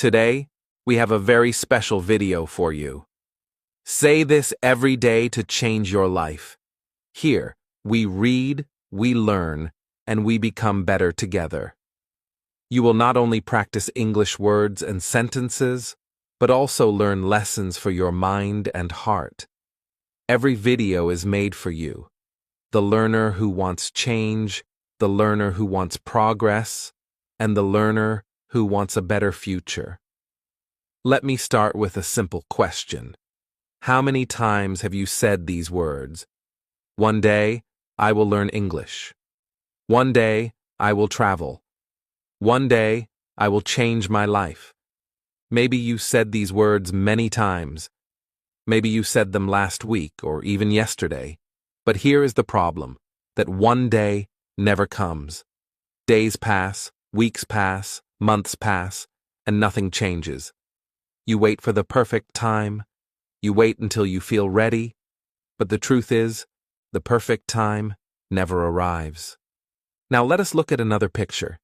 Today, we have a very special video for you. Say this every day to change your life. Here, we read, we learn, and we become better together. You will not only practice English words and sentences, but also learn lessons for your mind and heart. Every video is made for you. The learner who wants change, the learner who wants progress, and the learner who wants a better future. Let me start with a simple question. How many times have you said these words? One day, I will learn English. One day, I will travel. One day, I will change my life. Maybe you said these words many times. Maybe you said them last week or even yesterday. But here is the problem, that one day never comes. Days pass, weeks pass, months pass, and nothing changes. You wait for the perfect time. You wait until you feel ready. But the truth is, the perfect time never arrives. Now let us look at another picture.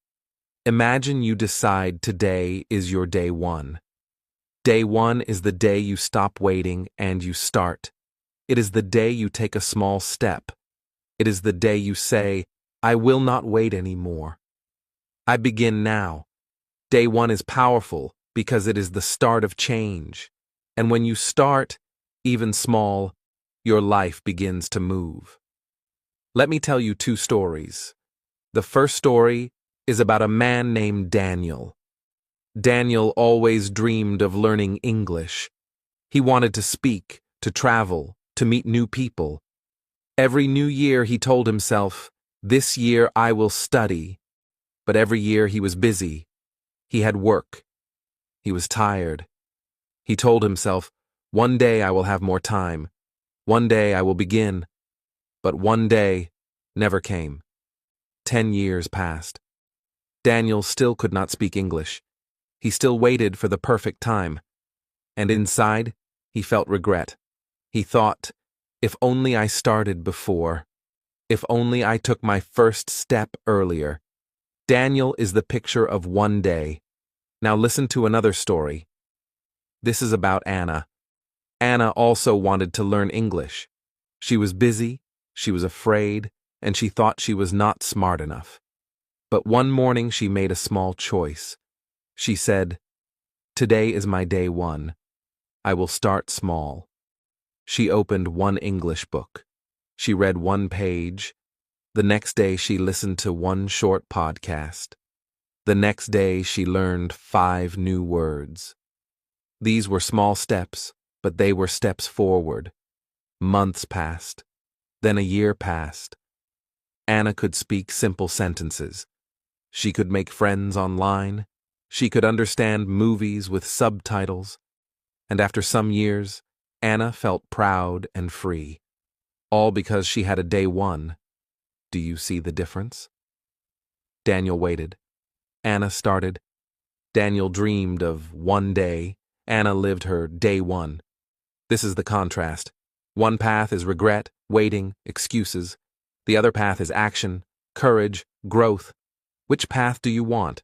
Imagine you decide today is your day one. Day one is the day you stop waiting and you start. It is the day you take a small step. It is the day you say, I will not wait anymore. I begin now. Day one is powerful because it is the start of change. And when you start, even small, your life begins to move. Let me tell you two stories. The first story is about a man named Daniel. Daniel always dreamed of learning English. He wanted to speak, to travel, to meet new people. Every new year he told himself, this year I will study. But every year he was busy. He had work. He was tired. He told himself, one day I will have more time. One day I will begin. But one day never came. 10 years passed. Daniel still could not speak English. He still waited for the perfect time. And inside, he felt regret. He thought, if only I started before. If only I took my first step earlier. Daniel is the picture of one day. Now listen to another story. This is about Anna. Anna also wanted to learn English. She was busy, she was afraid, and she thought she was not smart enough. But one morning she made a small choice. She said, today is my day one. I will start small. She opened one English book. She read one page. The next day she listened to one short podcast. The next day she learned 5 new words. These were small steps, but they were steps forward. Months passed. Then a year passed. Anna could speak simple sentences. She could make friends online. She could understand movies with subtitles. And after some years, Anna felt proud and free. All because she had a day one. Do you see the difference? Daniel waited. Anna started. Daniel dreamed of one day. Anna lived her day one. This is the contrast. One path is regret, waiting, excuses. The other path is action, courage, growth. Which path do you want?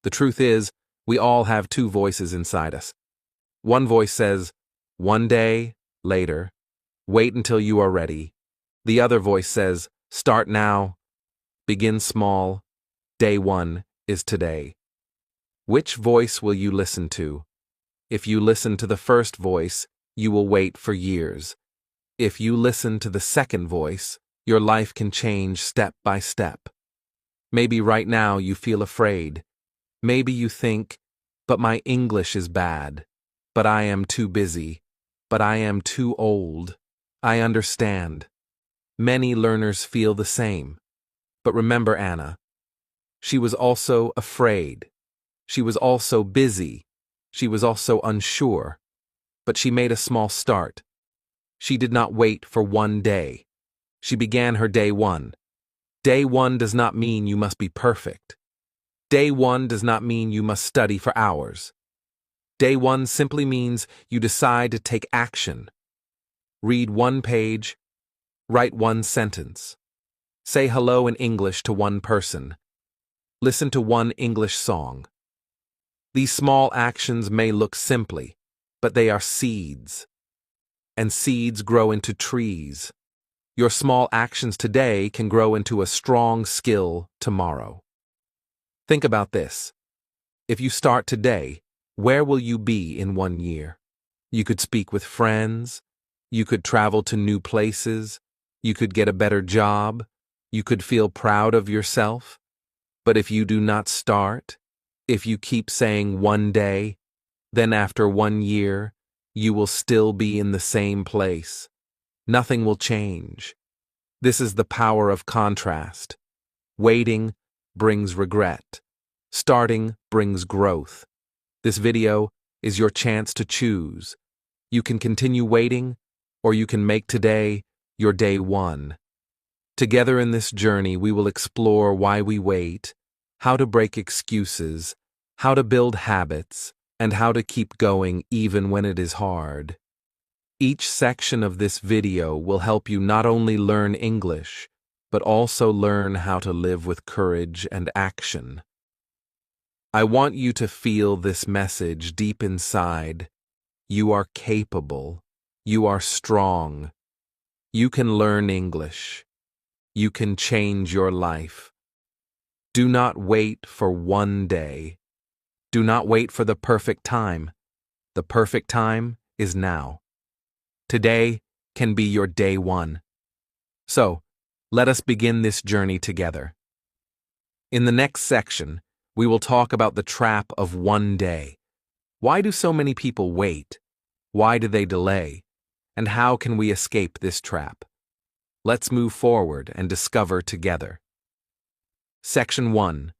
The truth is, we all have 2 voices inside us. One voice says, one day, later, wait until you are ready. The other voice says, start now, begin small, day one is today. Which voice will you listen to? If you listen to the first voice, you will wait for years. If you listen to the second voice, your life can change step by step. Maybe right now you feel afraid. Maybe you think, but my English is bad. But I am too busy. But I am too old. I understand. Many learners feel the same. But remember Anna. She was also afraid. She was also busy. She was also unsure. But she made a small start. She did not wait for one day. She began her day one. Day one does not mean you must be perfect. Day one does not mean you must study for hours. Day one simply means you decide to take action. Read one page. Write one sentence. Say hello in English to one person. Listen to one English song. These small actions may look simply, but they are seeds. And seeds grow into trees. Your small actions today can grow into a strong skill tomorrow. Think about this. If you start today, where will you be in 1 year? You could speak with friends. You could travel to new places. You could get a better job. You could feel proud of yourself. But if you do not start, if you keep saying one day, then after 1 year, you will still be in the same place. Nothing will change. This is the power of contrast. Waiting brings regret. Starting brings growth. This video is your chance to choose. You can continue waiting, or you can make today your day one. Together in this journey, we will explore why we wait, how to break excuses, how to build habits, and how to keep going even when it is hard. Each section of this video will help you not only learn English, but also learn how to live with courage and action. I want you to feel this message deep inside. You are capable. You are strong. You can learn English. You can change your life. Do not wait for one day. Do not wait for the perfect time. The perfect time is now. Today can be your day one. So, let us begin this journey together. In the next section, we will talk about the trap of one day. Why do so many people wait? Why do they delay? And how can we escape this trap? Let's move forward and discover together. Section 1.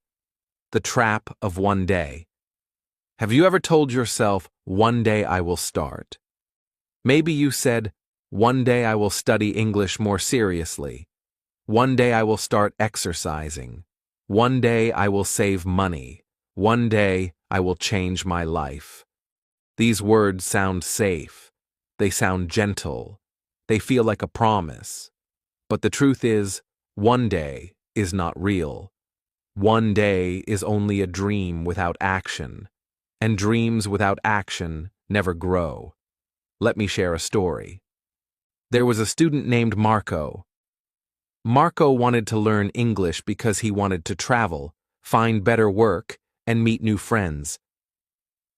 The Trap of One Day. Have you ever told yourself, one day I will start? Maybe you said, one day I will study English more seriously. One day I will start exercising. One day I will save money. One day I will change my life. These words sound safe. They sound gentle. They feel like a promise. But the truth is, one day is not real. One day is only a dream without action. And dreams without action never grow. Let me share a story. There was a student named Marco. Marco wanted to learn English because he wanted to travel, find better work, and meet new friends.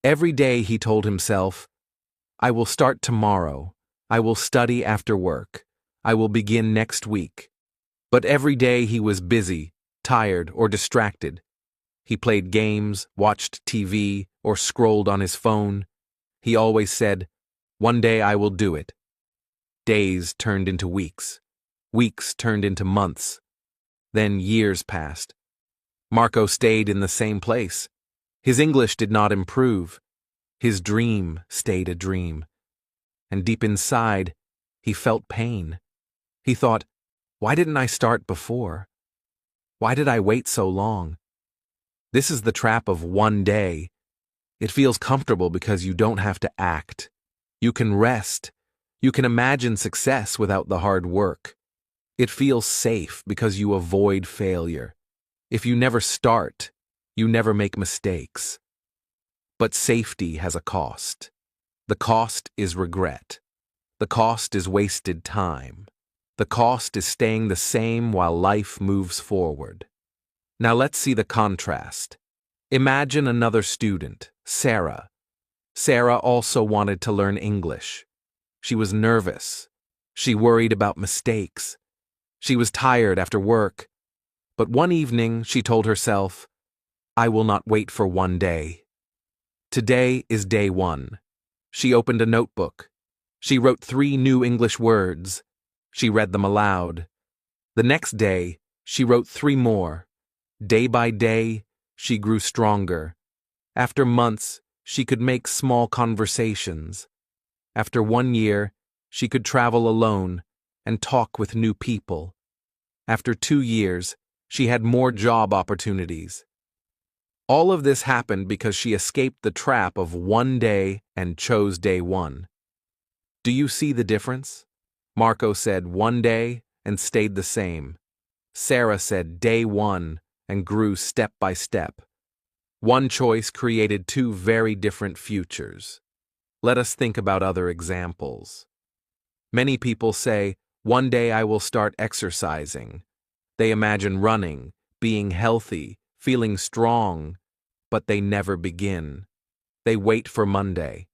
Every day he told himself, I will start tomorrow. I will study after work. I will begin next week. But every day he was busy, tired, or distracted. He played games, watched TV, or scrolled on his phone. He always said, one day I will do it. Days turned into weeks. Weeks turned into months. Then years passed. Marco stayed in the same place. His English did not improve. His dream stayed a dream. And deep inside, he felt pain. He thought, why didn't I start before? Why did I wait so long? This is the trap of one day. It feels comfortable because you don't have to act. You can rest. You can imagine success without the hard work. It feels safe because you avoid failure. If you never start, you never make mistakes. But safety has a cost. The cost is regret. The cost is wasted time. The cost is staying the same while life moves forward. Now let's see the contrast. Imagine another student, Sarah. Sarah also wanted to learn English. She was nervous. She worried about mistakes. She was tired after work. But one evening she told herself, I will not wait for one day. Today is day one. She opened a notebook. She wrote 3 new English words. She read them aloud. The next day, she wrote 3 more. Day by day, she grew stronger. After months, she could make small conversations. After 1 year, she could travel alone and talk with new people. After 2 years, she had more job opportunities. All of this happened because she escaped the trap of one day and chose day one. Do you see the difference? Marco said one day and stayed the same. Sarah said day one and grew step by step. One choice created two very different futures. Let us think about other examples. Many people say, "One day I will start exercising." They imagine running, being healthy, feeling strong, but they never begin. They wait for Monday.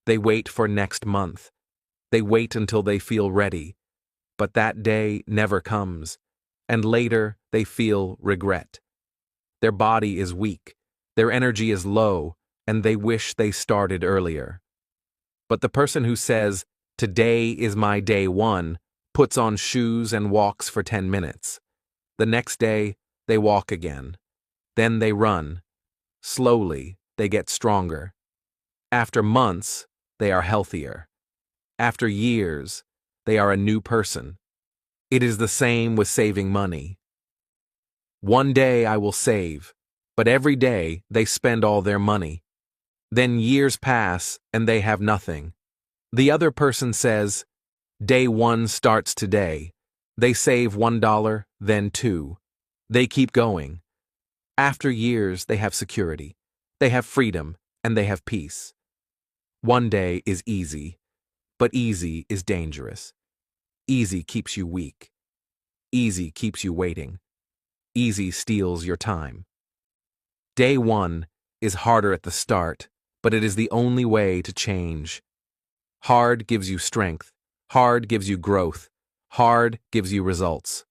They wait for next month. They wait until they feel ready, but that day never comes, and later they feel regret. Their body is weak, their energy is low, and they wish they started earlier. But the person who says, "Today is my day one," puts on shoes and walks for 10 minutes. The next day, they walk again. Then they run. Slowly, they get stronger. After months, they are healthier. After years, they are a new person. It is the same with saving money. One day I will save, but every day they spend all their money. Then years pass and they have nothing. The other person says, "Day one starts today." They save $1, then $2. They keep going. After years, they have security. They have freedom, and they have peace. One day is easy, but easy is dangerous. Easy keeps you weak. Easy keeps you waiting. Easy steals your time. Day one is harder at the start, but it is the only way to change. Hard gives you strength. Hard gives you growth. Hard gives you results.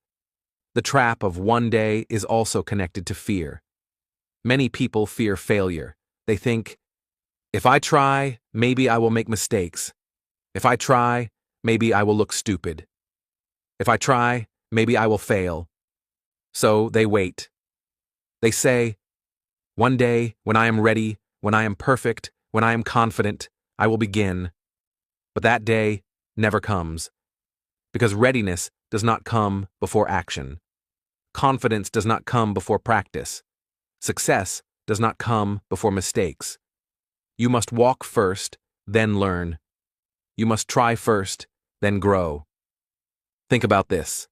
The trap of one day is also connected to fear. Many people fear failure. They think, "If I try, maybe I will make mistakes. If I try, maybe I will look stupid. If I try, maybe I will fail." So they wait. They say, "One day, when I am ready, when I am perfect, when I am confident, I will begin." But that day never comes. Because readiness does not come before action. Confidence does not come before practice. Success does not come before mistakes. You must walk first, then learn. You must try first, then grow. Think about this.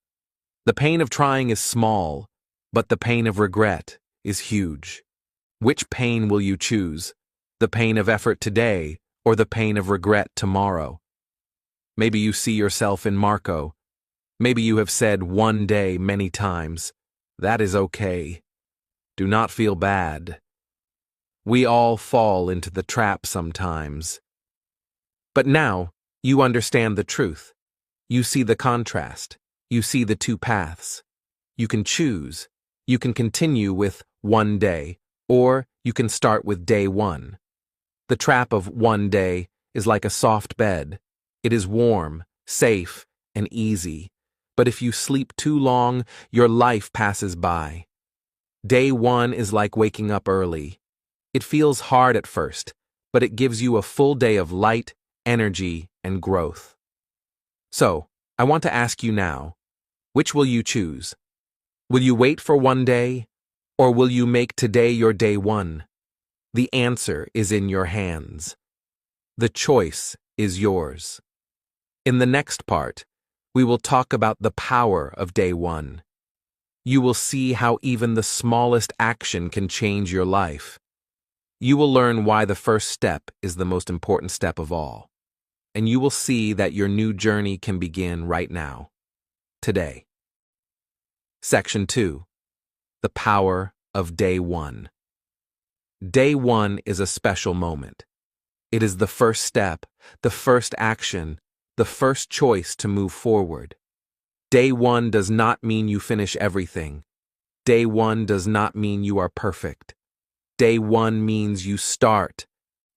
The pain of trying is small, but the pain of regret is huge. Which pain will you choose? The pain of effort today or the pain of regret tomorrow? Maybe you see yourself in Marco. Maybe you have said "one day" many times. That is okay. Do not feel bad. We all fall into the trap sometimes. But now, you understand the truth. You see the contrast. You see the two paths. You can choose. You can continue with one day, or you can start with day one. The trap of one day is like a soft bed. It is warm, safe, and easy. But if you sleep too long, your life passes by. Day one is like waking up early. It feels hard at first, but it gives you a full day of light, energy, and growth. So, I want to ask you now, which will you choose? Will you wait for one day, or will you make today your day one? The answer is in your hands. The choice is yours. In the next part, we will talk about the power of day one. You will see how even the smallest action can change your life. You will learn why the first step is the most important step of all. And you will see that your new journey can begin right now, today. Section 2. The power of day one. Day one is a special moment. It is the first step, the first action, the first choice to move forward. Day one does not mean you finish everything. Day one does not mean you are perfect. Day one means you start,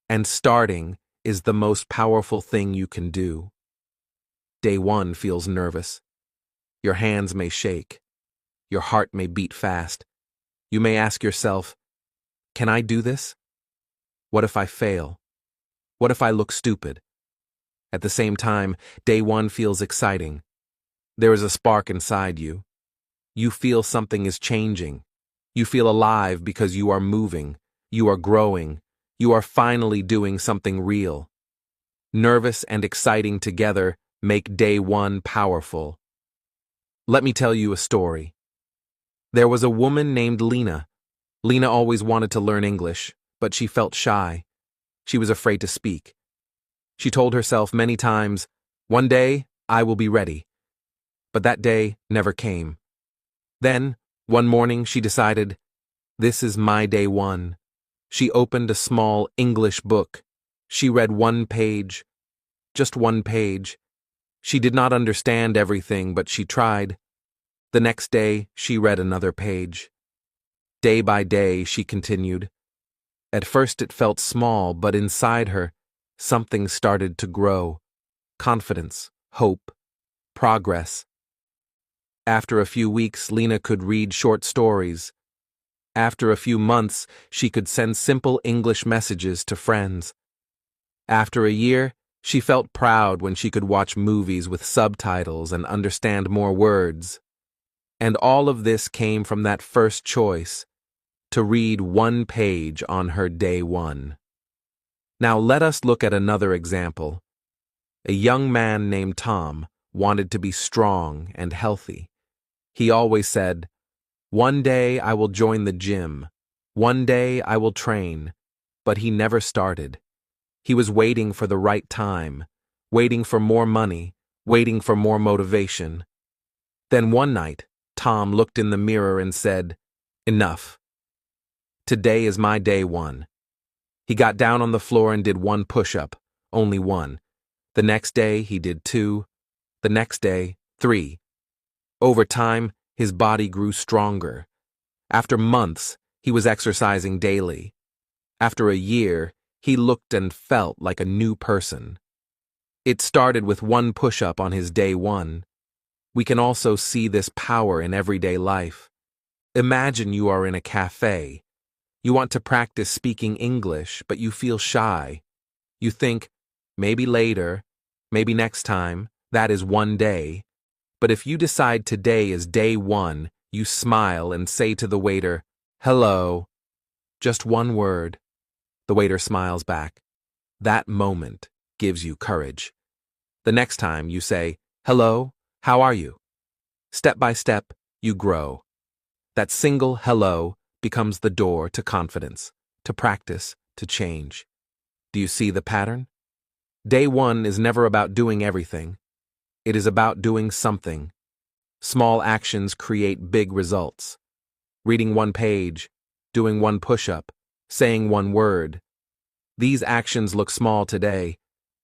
and starting is the most powerful thing you can do. Day one feels nervous. Your hands may shake. Your heart may beat fast. You may ask yourself, "Can I do this? What if I fail? What if I look stupid?" At the same time, day one feels exciting. There is a spark inside you. You feel something is changing. You feel alive because you are moving, you are growing, you are finally doing something real. Nervous and exciting together make day one powerful. Let me tell you a story. There was a woman named Lena. Lena always wanted to learn English, but she felt shy. She was afraid to speak. She told herself many times, "One day, I will be ready." But that day never came. Then, one morning, she decided, "This is my day one." She opened a small English book. She read one page, just one page. She did not understand everything, but she tried. The next day, she read another page. Day by day, she continued. At first it felt small, but inside her, something started to grow. Confidence, hope, progress. After a few weeks, Lena could read short stories. After a few months, she could send simple English messages to friends. After a year, she felt proud when she could watch movies with subtitles and understand more words. And all of this came from that first choice, to read one page on her day one. Now let us look at another example. A young man named Tom wanted to be strong and healthy. He always said, "One day I will join the gym. One day I will train." But he never started. He was waiting for the right time, waiting for more money, waiting for more motivation. Then one night, Tom looked in the mirror and said, "Enough. Today is my day one." He got down on the floor and did one push-up, only one. The next day, he did two. The next day, three. Over time, his body grew stronger. After months, he was exercising daily. After a year, he looked and felt like a new person. It started with one push-up on his day one. We can also see this power in everyday life. Imagine you are in a cafe. You want to practice speaking English, but you feel shy. You think, maybe later, maybe next time, that is one day. But if you decide today is day one, you smile and say to the waiter, "Hello." Just one word. The waiter smiles back. That moment gives you courage. The next time you say, "Hello, how are you?" Step by step, you grow. That single hello becomes the door to confidence, to practice, to change. Do you see the pattern? Day one is never about doing everything. It is about doing something. Small actions create big results. Reading one page, doing one push-up, saying one word. These actions look small today,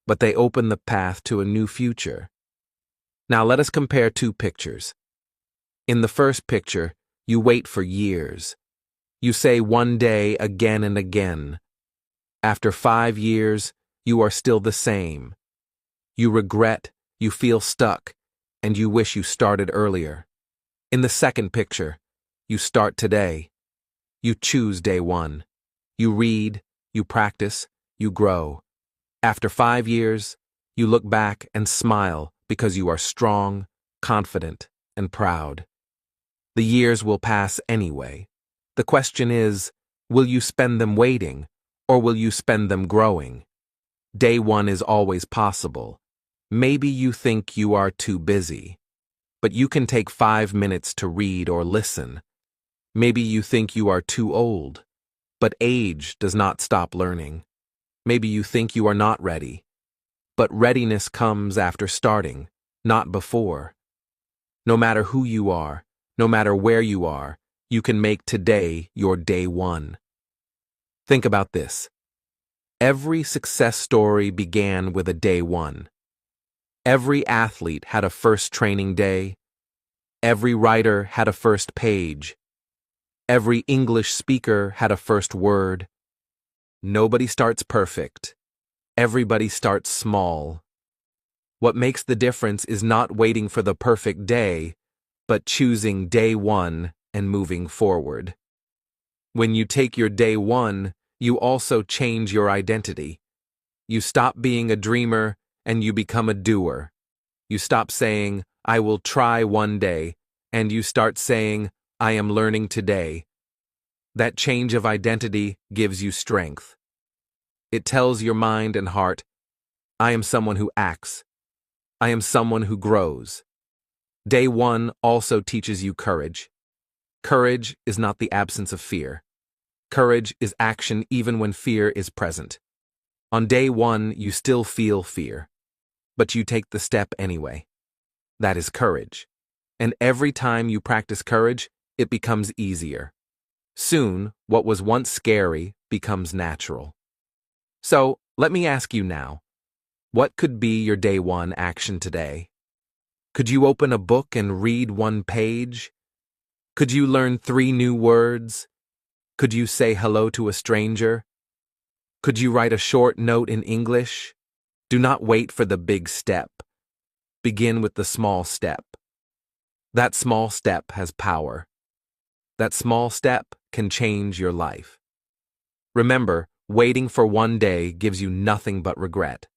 but they open the path to a new future. Now let us compare two pictures. In the first picture, you wait for years. You say one day again and again. After 5 years, you are still the same. You regret, you feel stuck, and you wish you started earlier. In the second picture, you start today. You choose day one. You read, you practice, you grow. After 5 years, you look back and smile because you are strong, confident, and proud. The years will pass anyway. The question is, will you spend them waiting, or will you spend them growing? Day one is always possible. Maybe you think you are too busy, but you can take 5 minutes to read or listen. Maybe you think you are too old, but age does not stop learning. Maybe you think you are not ready, but readiness comes after starting, not before. No matter who you are, no matter where you are, you can make today your day one. Think about this. Every success story began with a day one. Every athlete had a first training day. Every writer had a first page. Every English speaker had a first word. Nobody starts perfect. Everybody starts small. What makes the difference is not waiting for the perfect day, but choosing day one and moving forward. When you take your day one, you also change your identity. You stop being a dreamer and you become a doer. You stop saying, "I will try one day," and you start saying, "I am learning today." That change of identity gives you strength. It tells your mind and heart, "I am someone who acts. I am someone who grows." Day one also teaches you courage. Courage is not the absence of fear. Courage is action even when fear is present. On day one, you still feel fear, but you take the step anyway. That is courage. And every time you practice courage, it becomes easier. Soon, what was once scary becomes natural. So, let me ask you now, what could be your day one action today? Could you open a book and read one page? Could you learn 3 new words? Could you say hello to a stranger? Could you write a short note in English? Do not wait for the big step. Begin with the small step. That small step has power. That small step can change your life. Remember, waiting for one day gives you nothing but regret.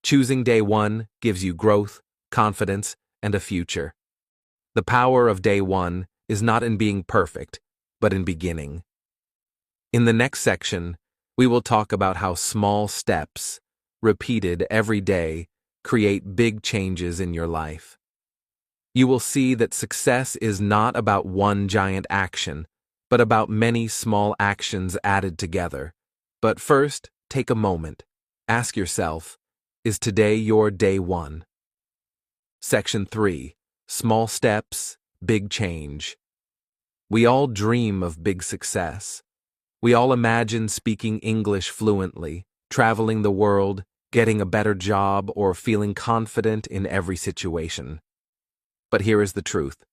Choosing day one gives you growth, confidence, and a future. The power of day one is not in being perfect, but in beginning. In the next section, we will talk about how small steps, repeated every day, create big changes in your life. You will see that success is not about one giant action, but about many small actions added together. But first, take a moment. Ask yourself, is today your day one? Section 3. Small steps, big change. We all dream of big success. We all imagine speaking English fluently, traveling the world, getting a better job, or feeling confident in every situation. But here is the truth.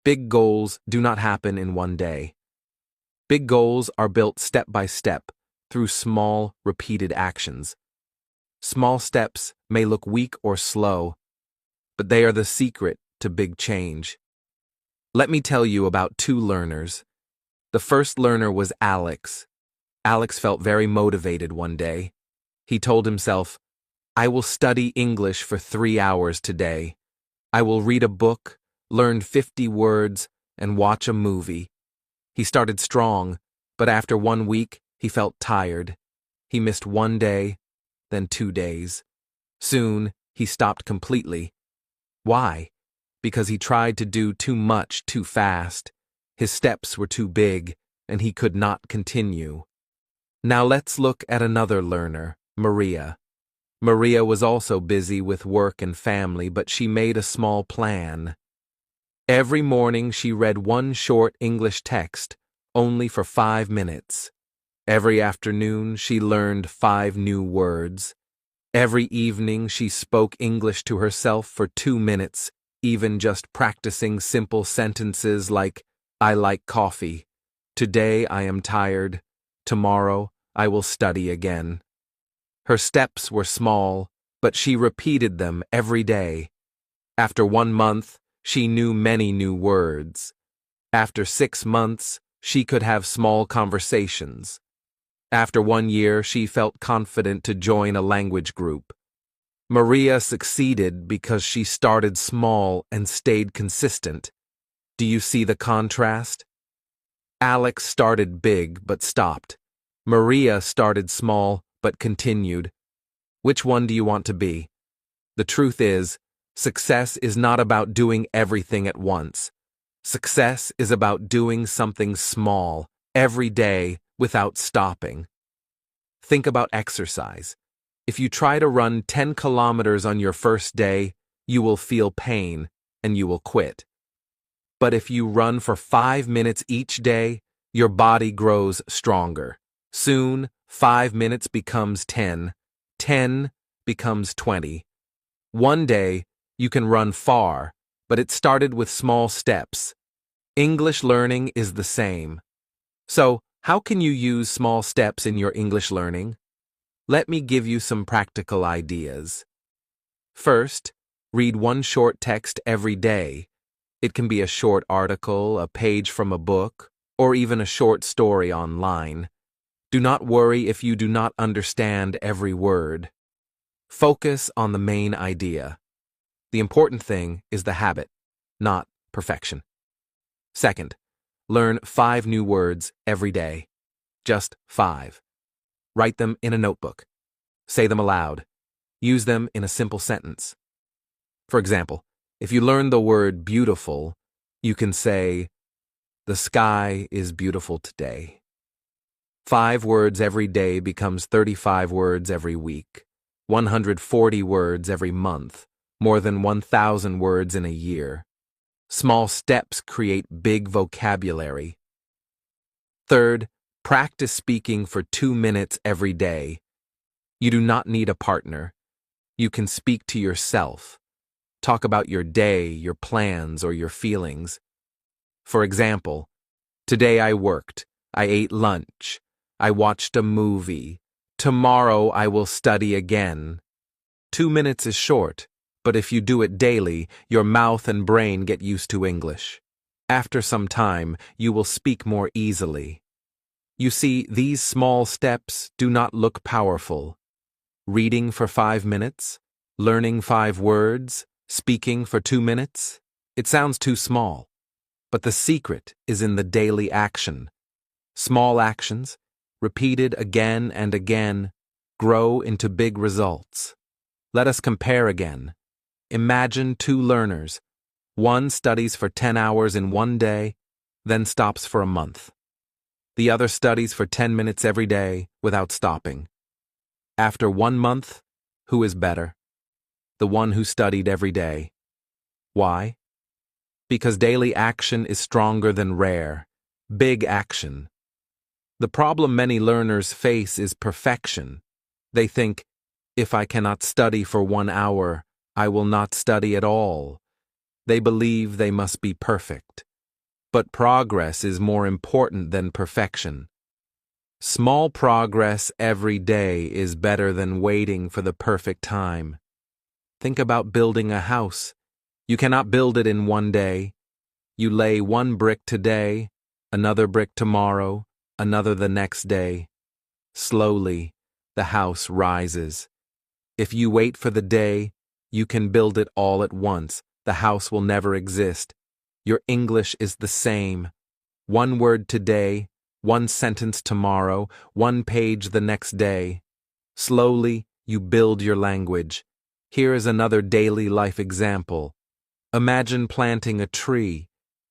Big goals do not happen in one day. Big goals are built step by step through small, repeated actions. Small steps may look weak or slow, but they are the secret to big change. Let me tell you about 2 learners. The first learner was Alex. Alex felt very motivated one day. He told himself, I will study English for 3 hours today. I will read a book, learn 50 words, and watch a movie. He started strong, but after 1 week, he felt tired. He missed 1 day, then 2 days. Soon, he stopped completely. Why? Because he tried to do too much too fast. His steps were too big, and he could not continue. Now let's look at another learner, Maria. Maria was also busy with work and family, but she made a small plan. Every morning she read 1 short English text, only for 5 minutes. Every afternoon she learned 5 new words. Every evening she spoke English to herself for 2 minutes, even just practicing simple sentences like, I like coffee. Today I am tired. Tomorrow I will study again. Her steps were small, but she repeated them every day. After 1 month, she knew many new words. After 6 months, she could have small conversations. After 1 year, she felt confident to join a language group. Maria succeeded because she started small and stayed consistent. Do you see the contrast? Alex started big but stopped. Maria started small but continued. Which one do you want to be? The truth is, success is not about doing everything at once. Success is about doing something small, every day, without stopping. Think about exercise. If you try to run 10 kilometers on your first day, you will feel pain and you will quit. But if you run for 5 minutes each day, your body grows stronger. Soon, 5 minutes becomes 10, 10 becomes 20. One day, you can run far, but it started with small steps. English learning is the same. So, how can you use small steps in your English learning? Let me give you some practical ideas. First, read 1 short text every day. It can be a short article, a page from a book, or even a short story online. Do not worry if you do not understand every word. Focus on the main idea. The important thing is the habit, not perfection. Second, learn 5 new words every day. Just 5. Write them in a notebook. Say them aloud. Use them in a simple sentence. For example, if you learn the word beautiful, you can say, the sky is beautiful today. 5 words every day becomes 35 words every week, 140 words every month, more than 1,000 words in a year. Small steps create big vocabulary. Third, practice speaking for 2 minutes every day. You do not need a partner. You can speak to yourself. Talk about your day, your plans, or your feelings. For example, today I worked, I ate lunch, I watched a movie. Tomorrow I will study again. 2 minutes is short, but if you do it daily, your mouth and brain get used to English. After some time, you will speak more easily. You see, these small steps do not look powerful. Reading for 5 minutes, learning 5 words, speaking for 2 minutes. It sounds too small, but the secret is in the daily action. Small actions, repeated again and again, grow into big results. Let us compare again. Imagine 2 learners. One studies for 10 hours in one day, then stops for a month. The other studies for 10 minutes every day without stopping. After 1 month, who is better? The one who studied every day. Why? Because daily action is stronger than rare, big action. The problem many learners face is perfection. They think, if I cannot study for 1 hour, I will not study at all. They believe they must be perfect. But progress is more important than perfection. Small progress every day is better than waiting for the perfect time. Think about building a house. You cannot build it in 1 day. You lay 1 brick today, another brick tomorrow, another the next day. Slowly, the house rises. If you wait for the day, you can build it all at once. The house will never exist. Your English is the same. 1 word today, 1 sentence tomorrow, 1 page the next day. Slowly, you build your language. Here is another daily life example. Imagine planting a tree.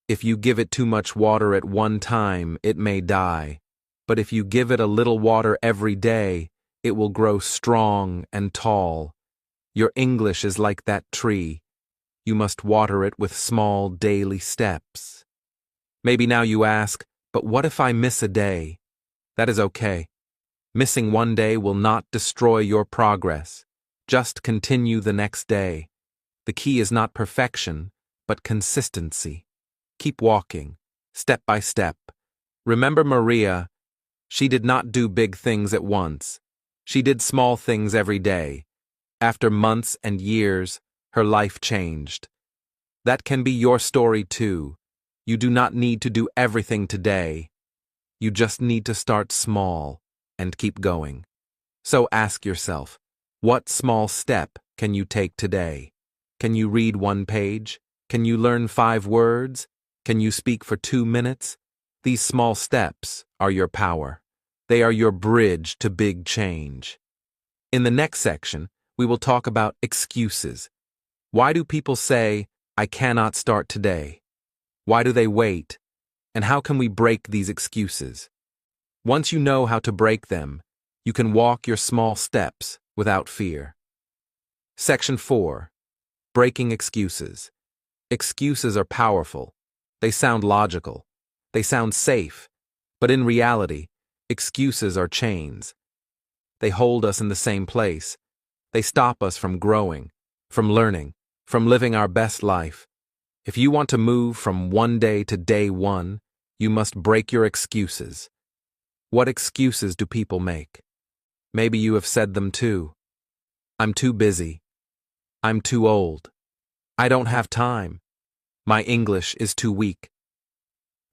If you give it too much water at one time, it may die. But if you give it a little water every day, it will grow strong and tall. Your English is like that tree. You must water it with small daily steps. Maybe now you ask, but what if I miss a day? That is okay. Missing 1 day will not destroy your progress. Just continue the next day. The key is not perfection, but consistency. Keep walking, step by step. Remember Maria, she did not do big things at once. She did small things every day. After months and years, her life changed. That can be your story too. You do not need to do everything today. You just need to start small and keep going. So ask yourself, what small step can you take today? Can you read 1 page? Can you learn 5 words? Can you speak for 2 minutes? These small steps are your power. They are your bridge to big change. In the next section, we will talk about excuses. Why do people say, I cannot start today? Why do they wait? And how can we break these excuses? Once you know how to break them, you can walk your small steps without fear. Section 4. Breaking excuses. Excuses are powerful. They sound logical. They sound safe. But in reality, excuses are chains. They hold us in the same place. They stop us from growing, from learning, from living our best life. If you want to move from 1 day to day 1, you must break your excuses. What excuses do people make? Maybe you have said them too. I'm too busy. I'm too old. I don't have time. My English is too weak.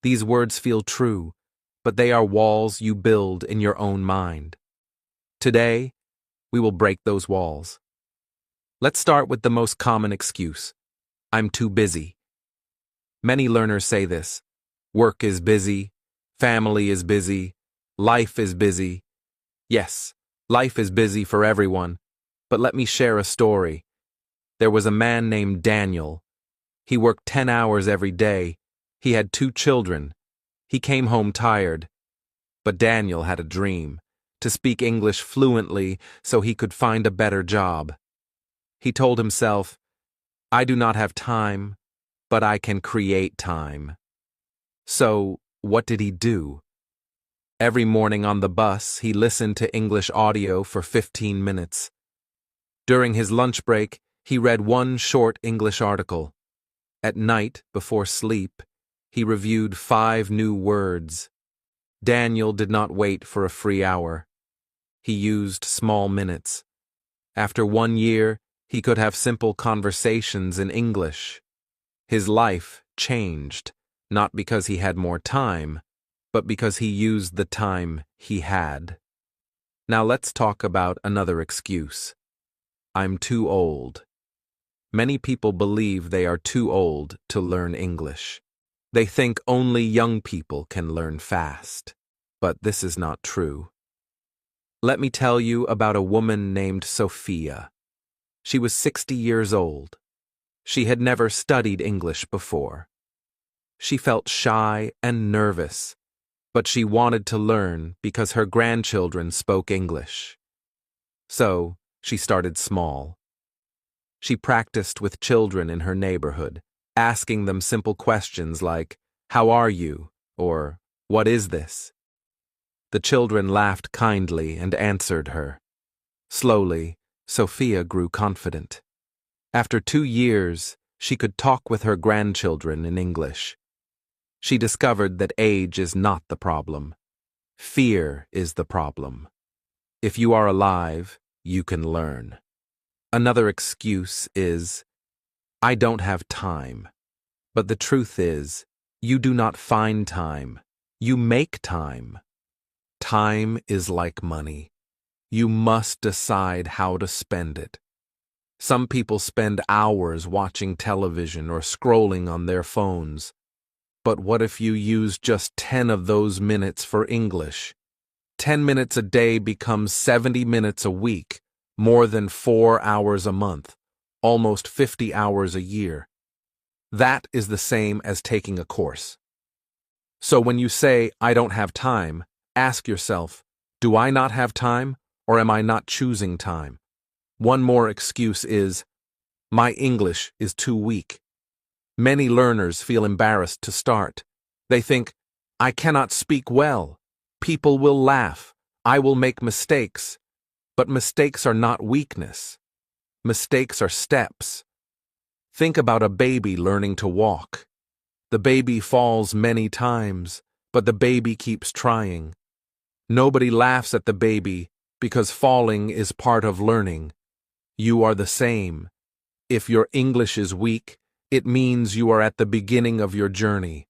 These words feel true, but they are walls you build in your own mind. Today, we will break those walls. Let's start with the most common excuse. I'm too busy. Many learners say this. Work is busy. Family is busy. Life is busy. Yes, life is busy for everyone. But let me share a story. There was a man named Daniel. He worked 10 hours every day. He had 2 children. He came home tired. But Daniel had a dream: to speak English fluently so he could find a better job. He told himself, "I do not have time, but I can create time." So, what did he do? Every morning on the bus, he listened to English audio for 15 minutes. During his lunch break, he read one short English article. At night, before sleep, he reviewed 5 new words. Daniel did not wait for a free hour. He used small minutes. After 1 year, he could have simple conversations in English. His life changed, not because he had more time, but because he used the time he had. Now let's talk about another excuse. I'm too old. Many people believe they are too old to learn English. They think only young people can learn fast. But this is not true. Let me tell you about a woman named Sophia. She was 60 years old. She had never studied English before. She felt shy and nervous, but she wanted to learn because her grandchildren spoke English. So, she started small. She practiced with children in her neighborhood, asking them simple questions like, "How are you?" or "What is this?" The children laughed kindly and answered her. Slowly, Sophia grew confident. After 2 years, she could talk with her grandchildren in English. She discovered that age is not the problem. Fear is the problem. If you are alive, you can learn. Another excuse is, "I don't have time." But the truth is, you do not find time. You make time. Time is like money. You must decide how to spend it. Some people spend hours watching television or scrolling on their phones. But what if you use just 10 of those minutes for English? 10 minutes a day becomes 70 minutes a week, more than 4 hours a month, almost 50 hours a year. That is the same as taking a course. So when you say, "I don't have time," ask yourself, do I not have time, or am I not choosing time? One more excuse is, my English is too weak. Many learners feel embarrassed to start. They think, I cannot speak well. People will laugh. I will make mistakes. But mistakes are not weakness. Mistakes are steps. Think about a baby learning to walk. The baby falls many times, but the baby keeps trying. Nobody laughs at the baby because falling is part of learning. You are the same. If your English is weak, it means you are at the beginning of your journey.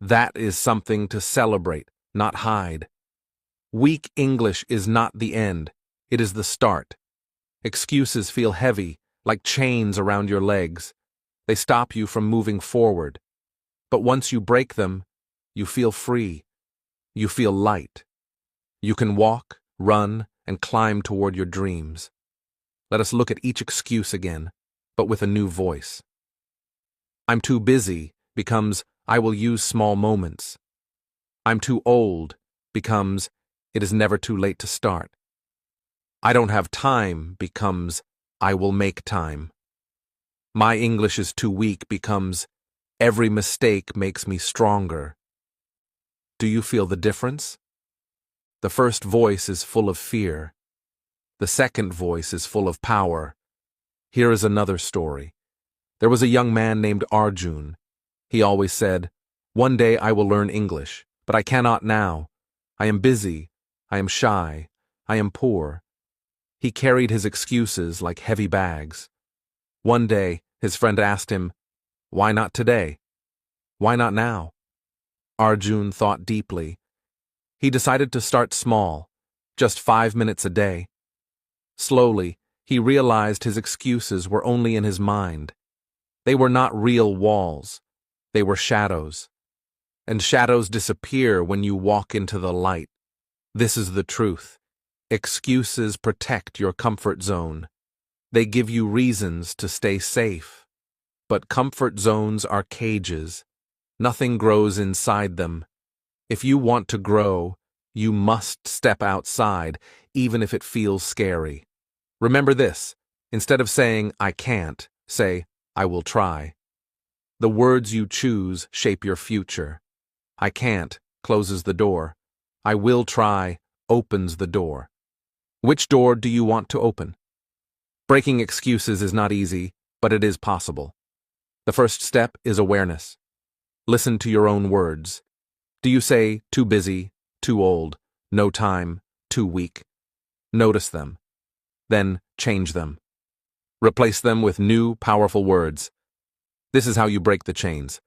That is something to celebrate, not hide. Weak English is not the end, it is the start. Excuses feel heavy, like chains around your legs. They stop you from moving forward. But once you break them, you feel free. You feel light. You can walk, run, and climb toward your dreams. Let us look at each excuse again, but with a new voice. I'm too busy becomes, I will use small moments. I'm too old becomes, it is never too late to start. I don't have time becomes, I will make time. My English is too weak becomes, every mistake makes me stronger. Do you feel the difference? The first voice is full of fear. The second voice is full of power. Here is another story. There was a young man named Arjun. He always said, "One day I will learn English, but I cannot now. I am busy. I am shy. I am poor." He carried his excuses like heavy bags. One day, his friend asked him, "Why not today? Why not now?" Arjun thought deeply. He decided to start small, just 5 minutes a day. Slowly, he realized his excuses were only in his mind. They were not real walls. They were shadows. And shadows disappear when you walk into the light. This is the truth. Excuses protect your comfort zone. They give you reasons to stay safe. But comfort zones are cages. Nothing grows inside them. If you want to grow, You must step outside, even if it feels scary. Remember this: instead of saying, "I can't," say, "I will try." The words you choose shape your future. "I can't" closes the door. "I will try" opens the door. Which door do you want to open? Breaking excuses is not easy, but it is possible. The first step is awareness. Listen to your own words. Do you say too busy, too old, no time, too weak? Notice them. Then change them. Replace them with new, powerful words. This is how you break the chains.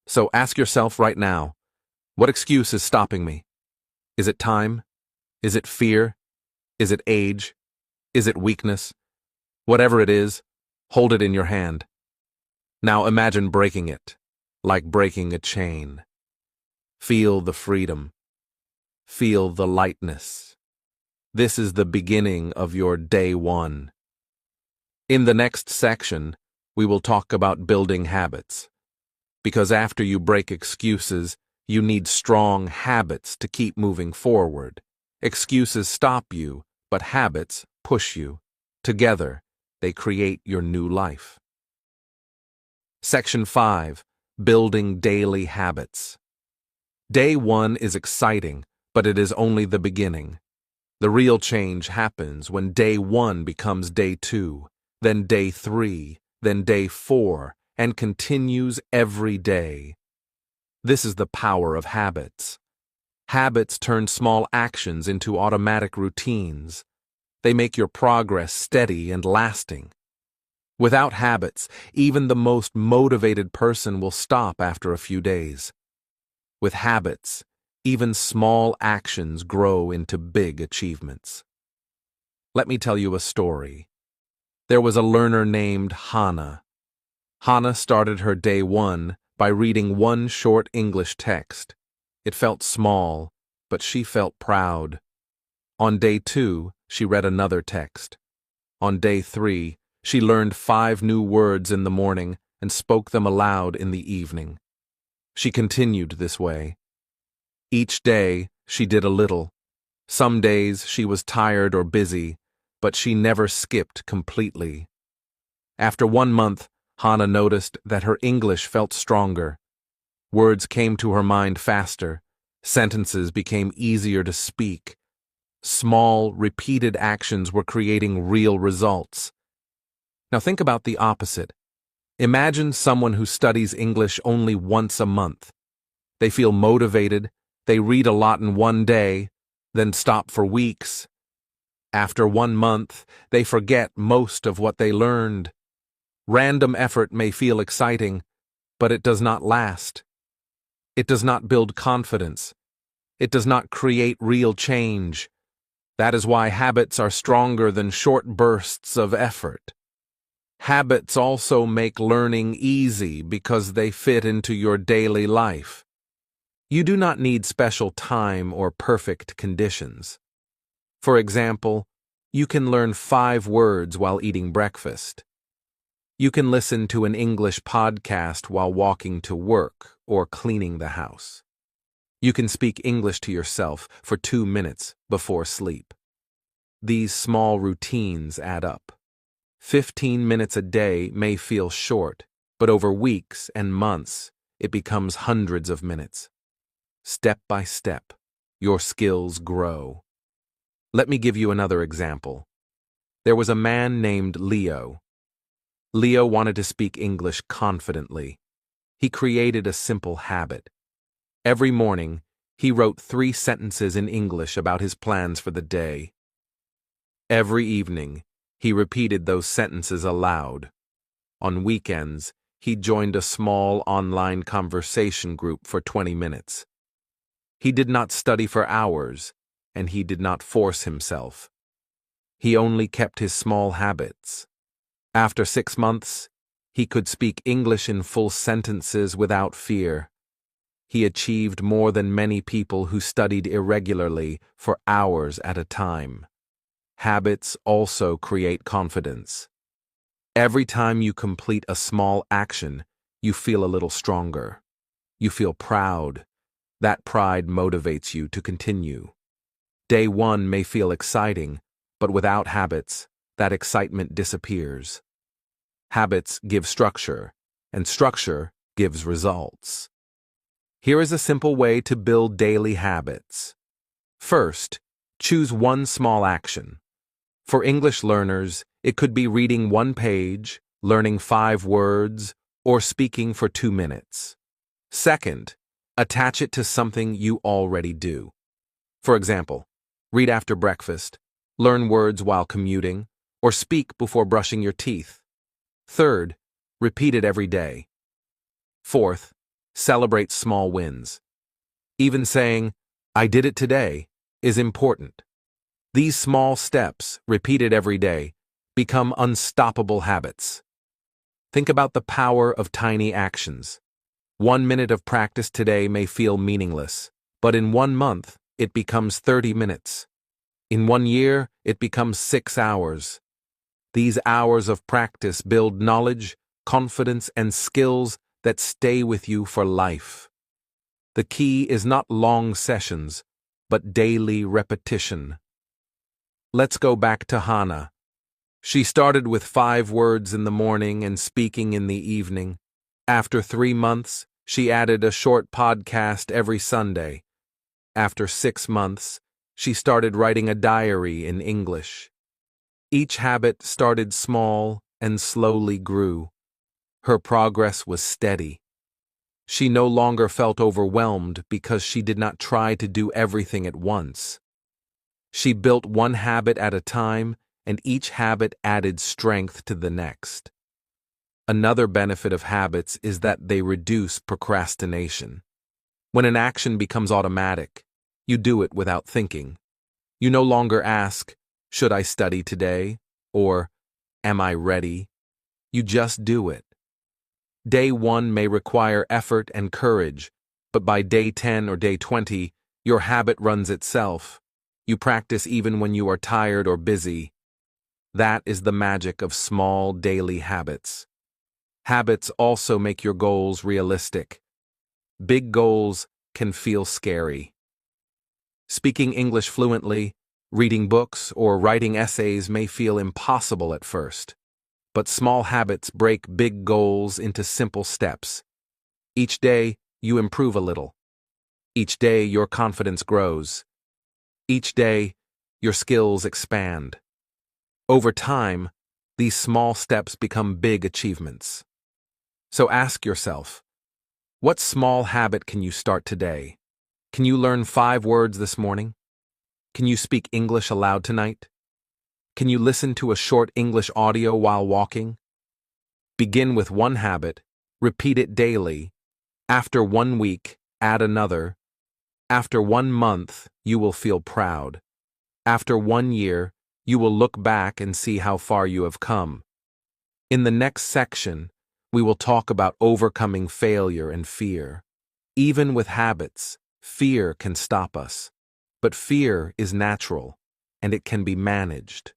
So ask yourself right now, what excuse is stopping me? Is it time? Is it fear? Is it age? Is it weakness? Whatever it is, hold it in your hand. Now imagine breaking it, like breaking a chain. Feel the freedom. Feel the lightness. This is the beginning of your day one. In the next section, we will talk about building habits. Because after you break excuses, you need strong habits to keep moving forward. Excuses stop you, but habits push you. Together, they create your new life. Section 5. Building daily habits. Day 1 is exciting, but it is only the beginning. The real change happens when day 1 becomes day 2, then day 3, then day 4, and continues every day. This is the power of habits. Habits turn small actions into automatic routines. They make your progress steady and lasting. Without habits, even the most motivated person will stop after a few days. With habits, even small actions grow into big achievements. Let me tell you a story. There was a learner named Hannah. Hannah started her day 1 by reading one short English text. It felt small, but she felt proud. On day 2, she read another text. On day 3, she learned 5 new words in the morning and spoke them aloud in the evening. She continued this way. Each day, she did a little. Some days she was tired or busy, but she never skipped completely. After 1 month, Hannah noticed that her English felt stronger. Words came to her mind faster. Sentences became easier to speak. Small, repeated actions were creating real results. Now think about the opposite. Imagine someone who studies English only once a month. They feel motivated, they read a lot in one day, then stop for weeks. After 1 month, they forget most of what they learned. Random effort may feel exciting, but it does not last. It does not build confidence. It does not create real change. That is why habits are stronger than short bursts of effort. Habits also make learning easy because they fit into your daily life. You do not need special time or perfect conditions. For example, you can learn 5 words while eating breakfast. You can listen to an English podcast while walking to work or cleaning the house. You can speak English to yourself for 2 minutes before sleep. These small routines add up. 15 minutes a day may feel short, but over weeks and months, it becomes hundreds of minutes. Step by step, your skills grow. Let me give you another example. There was a man named Leo. Leo wanted to speak English confidently. He created a simple habit. Every morning, he wrote 3 sentences in English about his plans for the day. Every evening, he repeated those sentences aloud. On weekends, he joined a small online conversation group for 20 minutes. He did not study for hours, and he did not force himself. He only kept his small habits. After 6 months, he could speak English in full sentences without fear. He achieved more than many people who studied irregularly for hours at a time. Habits also create confidence. Every time you complete a small action, you feel a little stronger. You feel proud. That pride motivates you to continue. Day 1 may feel exciting, but without habits, that excitement disappears. Habits give structure, and structure gives results. Here is a simple way to build daily habits. First, choose one small action. For English learners, it could be reading one page, learning 5 words, or speaking for 2 minutes. Second, attach it to something you already do. For example, read after breakfast, learn words while commuting, or speak before brushing your teeth. Third, repeat it every day. Fourth, celebrate small wins. Even saying, "I did it today," is important. These small steps, repeated every day, become unstoppable habits. Think about the power of tiny actions. 1 minute of practice today may feel meaningless, but in 1 month, it becomes 30 minutes. In 1 year, it becomes 6 hours. These hours of practice build knowledge, confidence, and skills that stay with you for life. The key is not long sessions, but daily repetition. Let's go back to Hannah. She started with 5 words in the morning and speaking in the evening. After 3 months, she added a short podcast every Sunday. After 6 months, she started writing a diary in English. Each habit started small and slowly grew. Her progress was steady. She no longer felt overwhelmed because she did not try to do everything at once. She built one habit at a time, and each habit added strength to the next. Another benefit of habits is that they reduce procrastination. When an action becomes automatic, you do it without thinking. You no longer ask, "Should I study today?" or "Am I ready?" You just do it. Day 1 may require effort and courage, but by day 10 or day 20, your habit runs itself. You practice even when you are tired or busy. That is the magic of small daily habits. Habits also make your goals realistic. Big goals can feel scary. Speaking English fluently, reading books, or writing essays may feel impossible at first. But small habits break big goals into simple steps. Each day, you improve a little. Each day, your confidence grows. Each day, your skills expand. Over time, these small steps become big achievements. So ask yourself, what small habit can you start today? Can you learn 5 words this morning? Can you speak English aloud tonight? Can you listen to a short English audio while walking? Begin with one habit, repeat it daily. After 1 week, add another. After 1 month, you will feel proud. After 1 year, you will look back and see how far you have come. In the next section, we will talk about overcoming failure and fear. Even with habits, fear can stop us. But fear is natural, and it can be managed.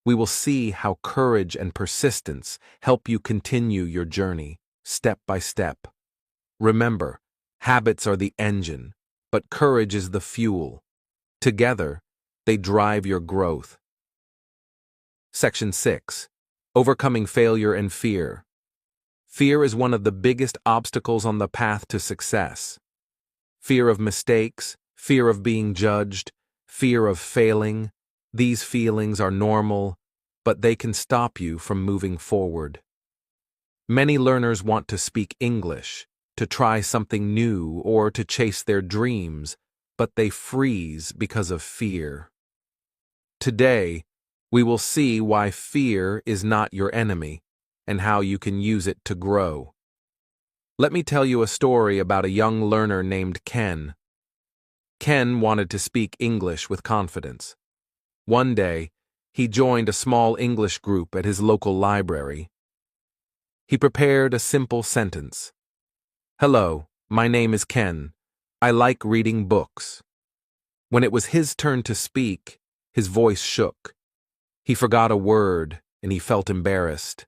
We will see how courage and persistence help you continue your journey, step by step. Remember, habits are the engine, but courage is the fuel. Together, they drive your growth. Section 6. Overcoming failure and fear. Fear is one of the biggest obstacles on the path to success. Fear of mistakes, fear of being judged, fear of failing. These feelings are normal, but they can stop you from moving forward. Many learners want to speak English, to try something new, or to chase their dreams, but they freeze because of fear. Today, we will see why fear is not your enemy and how you can use it to grow. Let me tell you a story about a young learner named Ken. Ken wanted to speak English with confidence. One day, he joined a small English group at his local library. He prepared a simple sentence. "Hello, my name is Ken. I like reading books." When it was his turn to speak, his voice shook. He forgot a word, and he felt embarrassed.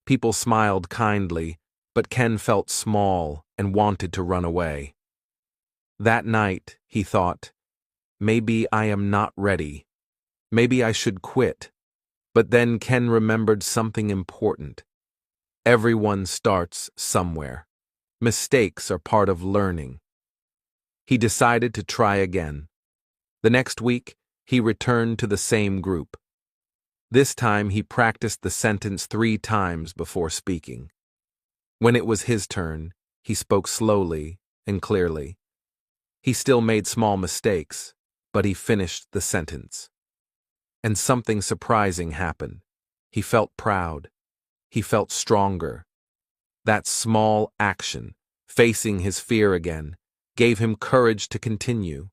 People smiled kindly, but Ken felt small and wanted to run away. That night, he thought, maybe I am not ready. Maybe I should quit. But then Ken remembered something important. Everyone starts somewhere. Mistakes are part of learning. He decided to try again. The next week, he returned to the same group. This time he practiced the sentence 3 times before speaking. When it was his turn, he spoke slowly and clearly. He still made small mistakes, but he finished the sentence. And something surprising happened. He felt proud. He felt stronger. That small action, facing his fear again, gave him courage to continue.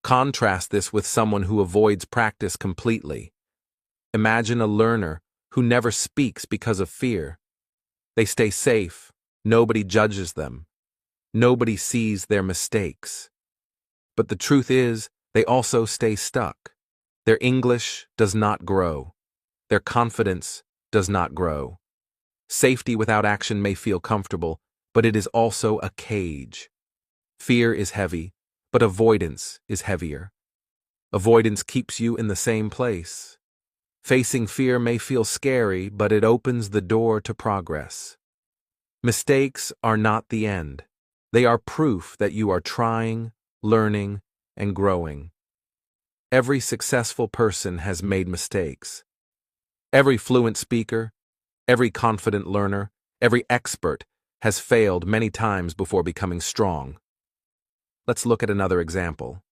Contrast this with someone who avoids practice completely. Imagine a learner who never speaks because of fear. They stay safe. Nobody judges them. Nobody sees their mistakes. But the truth is, they also stay stuck. Their English does not grow. Their confidence does not grow. Safety without action may feel comfortable, but it is also a cage. Fear is heavy, but avoidance is heavier. Avoidance keeps you in the same place. Facing fear may feel scary, but it opens the door to progress. Mistakes are not the end. They are proof that you are trying, learning, and growing. Every successful person has made mistakes. Every fluent speaker, every confident learner, every expert has failed many times before becoming strong. Let's look at another example.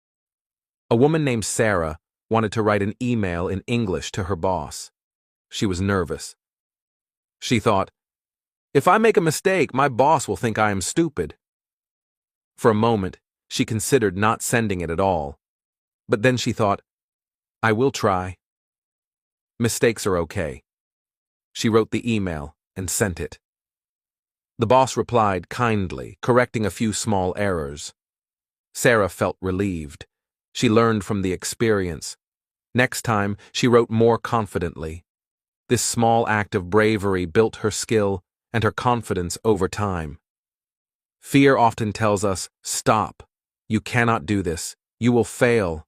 A woman named Sarah wanted to write an email in English to her boss. She was nervous. She thought, "If I make a mistake, my boss will think I am stupid." For a moment, she considered not sending it at all. But then she thought, "I will try." Mistakes are okay. She wrote the email and sent it. The boss replied kindly, correcting a few small errors. Sarah felt relieved. She learned from the experience. Next time, she wrote more confidently. This small act of bravery built her skill and her confidence over time. Fear often tells us, "Stop. You cannot do this. You will fail."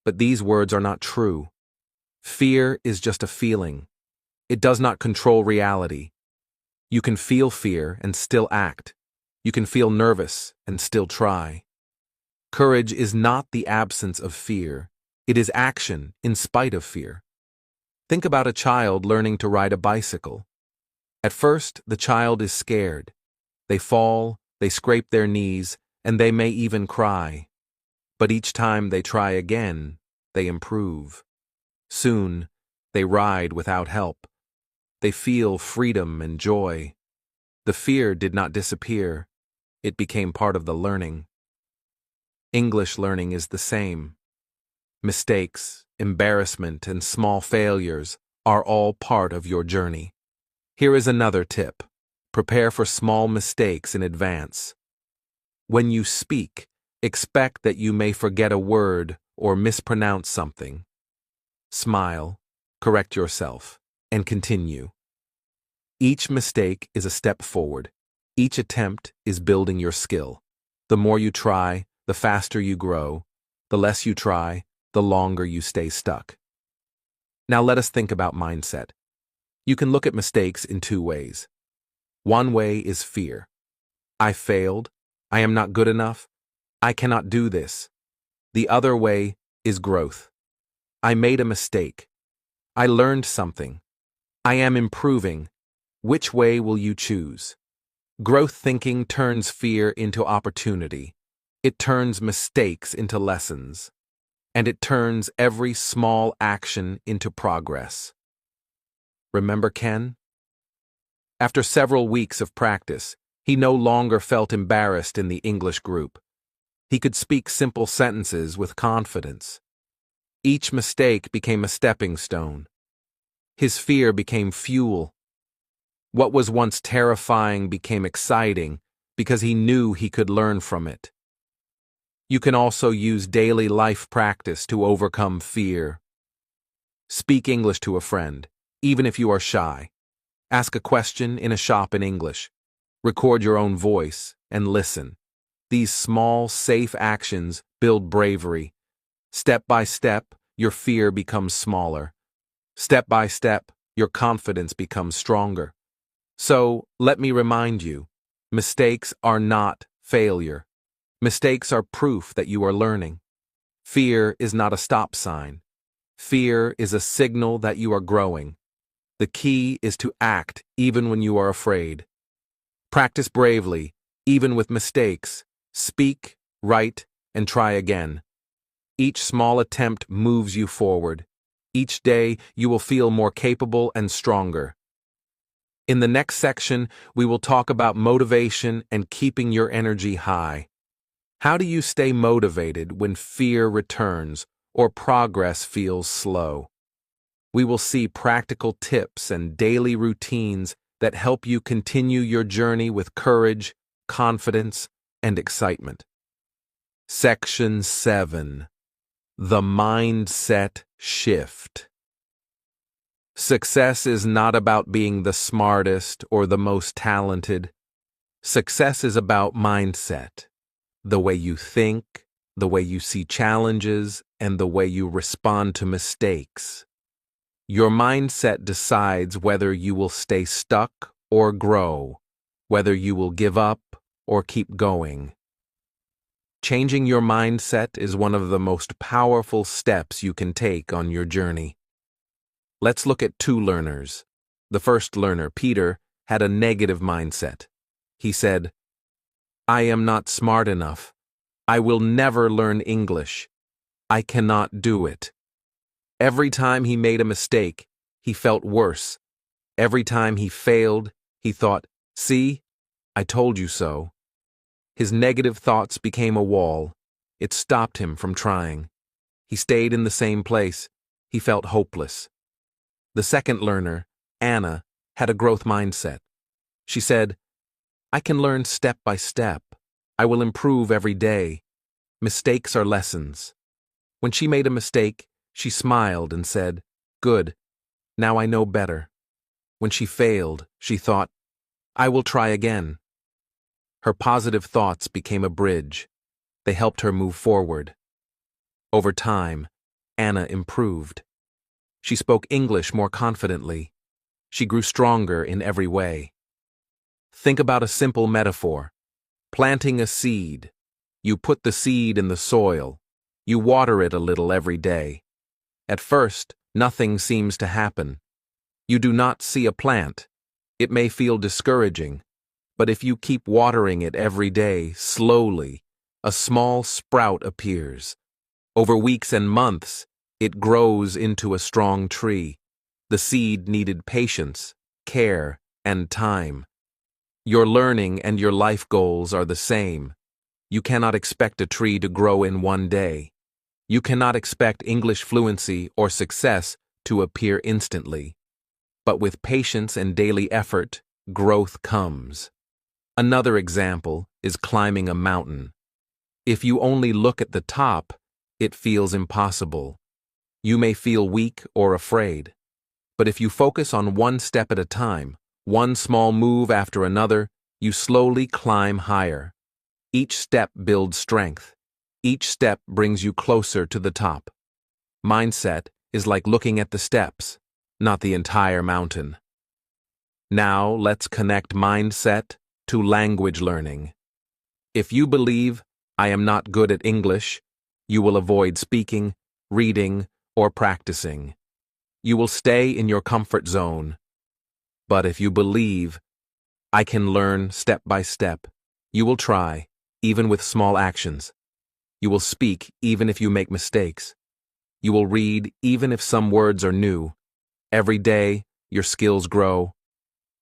But these words are not true. Fear is just a feeling. It does not control reality. You can feel fear and still act. You can feel nervous and still try. Courage is not the absence of fear. It is action in spite of fear. Think about a child learning to ride a bicycle. At first, the child is scared. They fall, they scrape their knees, and they may even cry. But each time they try again, they improve. Soon, they ride without help. They feel freedom and joy. The fear did not disappear. It became part of the learning. English learning is the same. Mistakes, embarrassment, and small failures are all part of your journey. Here is another tip. Prepare for small mistakes in advance. When you speak, expect that you may forget a word or mispronounce something. Smile, correct yourself, and continue. Each mistake is a step forward. Each attempt is building your skill. The more you try, the faster you grow. The less you try, the longer you stay stuck. Now let us think about mindset. You can look at mistakes in 2 ways. One way is fear. I failed. I am not good enough. I cannot do this. The other way is growth. I made a mistake. I learned something. I am improving. Which way will you choose? Growth thinking turns fear into opportunity. It turns mistakes into lessons. And it turns every small action into progress. Remember Ken? After several weeks of practice, he no longer felt embarrassed in the English group. He could speak simple sentences with confidence. Each mistake became a stepping stone. His fear became fuel. What was once terrifying became exciting because he knew he could learn from it. You can also use daily life practice to overcome fear. Speak English to a friend, even if you are shy. Ask a question in a shop in English. Record your own voice and listen. These small, safe actions build bravery. Step by step, your fear becomes smaller. Step by step, your confidence becomes stronger. So, let me remind you, mistakes are not failure. Mistakes are proof that you are learning. Fear is not a stop sign. Fear is a signal that you are growing. The key is to act even when you are afraid. Practice bravely, even with mistakes. Speak, write, and try again. Each small attempt moves you forward. Each day, you will feel more capable and stronger. In the next section, we will talk about motivation and keeping your energy high. How do you stay motivated when fear returns or progress feels slow? We will see practical tips and daily routines that help you continue your journey with courage, confidence, and excitement. Section 7. The Mindset Shift. Success is not about being the smartest or the most talented. Success is about mindset. The way you think, the way you see challenges, and the way you respond to mistakes. Your mindset decides whether you will stay stuck or grow, whether you will give up or keep going. Changing your mindset is one of the most powerful steps you can take on your journey. Let's look at two learners. The first learner, Peter, had a negative mindset. He said, "I am not smart enough. I will never learn English. I cannot do it." Every time he made a mistake, he felt worse. Every time he failed, he thought, "See, I told you so." His negative thoughts became a wall. It stopped him from trying. He stayed in the same place. He felt hopeless. The second learner, Anna, had a growth mindset. She said, "I can learn step by step. I will improve every day. Mistakes are lessons." When she made a mistake, she smiled and said, "Good, now I know better." When she failed, she thought, "I will try again." Her positive thoughts became a bridge. They helped her move forward. Over time, Anna improved. She spoke English more confidently. She grew stronger in every way. Think about a simple metaphor. Planting a seed. You put the seed in the soil. You water it a little every day. At first, nothing seems to happen. You do not see a plant. It may feel discouraging, but if you keep watering it every day, slowly, a small sprout appears. Over weeks and months, it grows into a strong tree. The seed needed patience, care, and time. Your learning and your life goals are the same. You cannot expect a tree to grow in one day. You cannot expect English fluency or success to appear instantly. But with patience and daily effort, growth comes. Another example is climbing a mountain. If you only look at the top, it feels impossible. You may feel weak or afraid. But if you focus on one step at a time, one small move after another, you slowly climb higher. Each step builds strength. Each step brings you closer to the top. Mindset is like looking at the steps, not the entire mountain. Now let's connect mindset to language learning. If you believe, "I am not good at English," you will avoid speaking, reading, or practicing. You will stay in your comfort zone. But if you believe, "I can learn step by step," you will try, even with small actions. You will speak even if you make mistakes. You will read even if some words are new. Every day, your skills grow.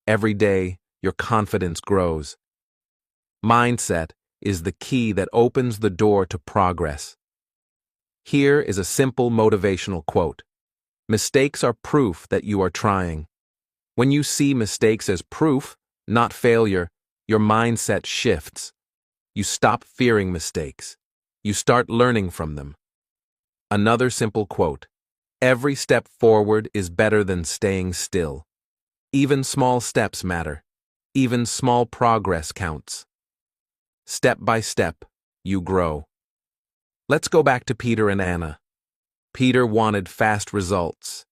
Every day, your confidence grows. Mindset is the key that opens the door to progress. Here is a simple motivational quote. Mistakes are proof that you are trying. When you see mistakes as proof, not failure, your mindset shifts. You stop fearing mistakes. You start learning from them. Another simple quote. Every step forward is better than staying still. Even small steps matter. Even small progress counts. Step by step, you grow. Let's go back to Peter and Anna. Peter wanted fast results.